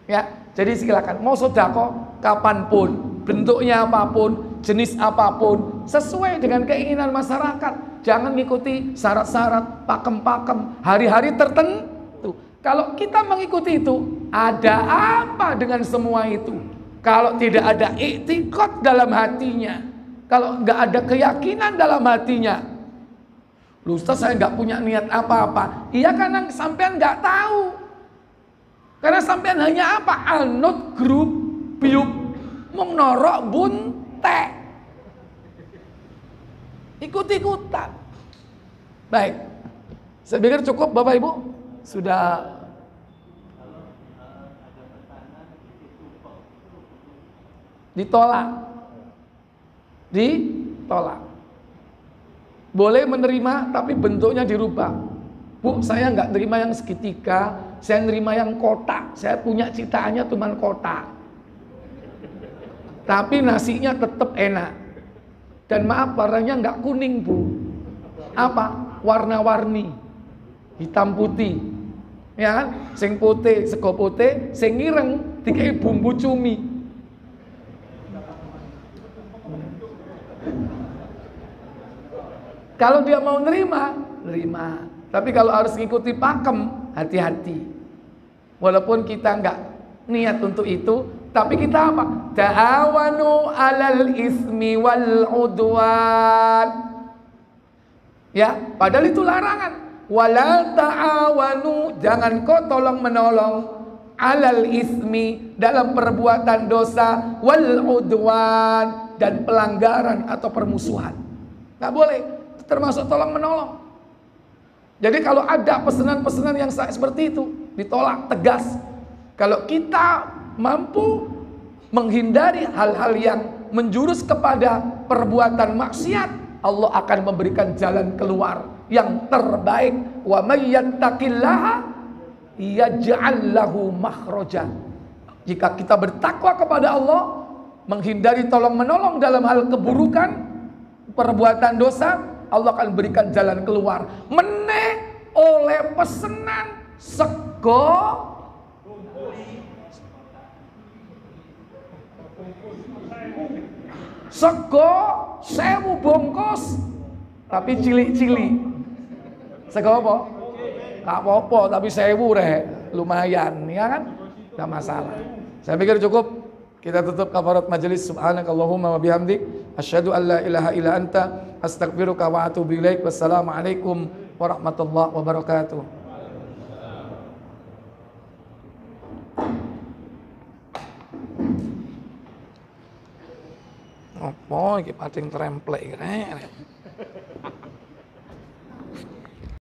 Ya, jadi silakan mau sedekah kapanpun, bentuknya apapun, jenis apapun, sesuai dengan keinginan masyarakat. Jangan mengikuti syarat-syarat, pakem-pakem, hari-hari tertentu. Kalau kita mengikuti itu, ada apa dengan semua itu? Kalau tidak ada i'tiqad dalam hatinya, kalau nggak ada keyakinan dalam hatinya, lu Ustaz, saya nggak punya niat apa-apa. Iya, karena sampean nggak tahu. Karena sampean hanya apa? Anut grup biuk mung norok bunte. Ikut-ikutan. Baik. Saya pikir cukup Bapak Ibu. Sudah ditolak. Ditolak. Boleh menerima tapi bentuknya dirubah. Bu, saya nggak terima yang segitiga, saya nerima yang kotak. Saya punya citaannya cuma kotak. Tapi nasinya tetap enak. Dan maaf, warnanya nggak kuning, Bu. Apa? Warna-warni. Hitam putih. Ya kan? Sing putih, sego putih, sing ireng dikai bumbu cumi. Kalau dia mau nerima. Tapi kalau harus ngikuti pakem, hati-hati. Walaupun kita nggak niat untuk itu, tapi kita apa? Ta'awanu 'alal ismi wal 'udwan. Ya, padahal itu larangan. Wala ta'awanu, jangan kau tolong menolong 'alal ismi, dalam perbuatan dosa, wal 'udwan, dan pelanggaran atau permusuhan. Nggak boleh. Termasuk tolong menolong. Jadi kalau ada pesanan-pesanan yang seperti itu, ditolak tegas. Kalau kita mampu menghindari hal-hal yang menjurus kepada perbuatan maksiat, Allah akan memberikan jalan keluar yang terbaik. Wa may yattaqillaha yaj'al lahu makhraja. Jika kita bertakwa kepada Allah, menghindari tolong menolong dalam hal keburukan, perbuatan dosa, Allah akan berikan jalan keluar. Meneh oleh pesenan sego sewu bungkus, tapi cilik-cilik. Sego apa? Gak apa-apa, tapi 1000 rek, lumayan, ya kan? Gak masalah. Saya pikir cukup. Kita tutup kafarat majelis. Subhanakallahumma wa bihamdik, asyhadu an la ilaha illa anta, astaghfiruka wa atubu ilaik. Wassalamualaikum warahmatullahi wabarakatuh. Apa iki pating tremplek rek.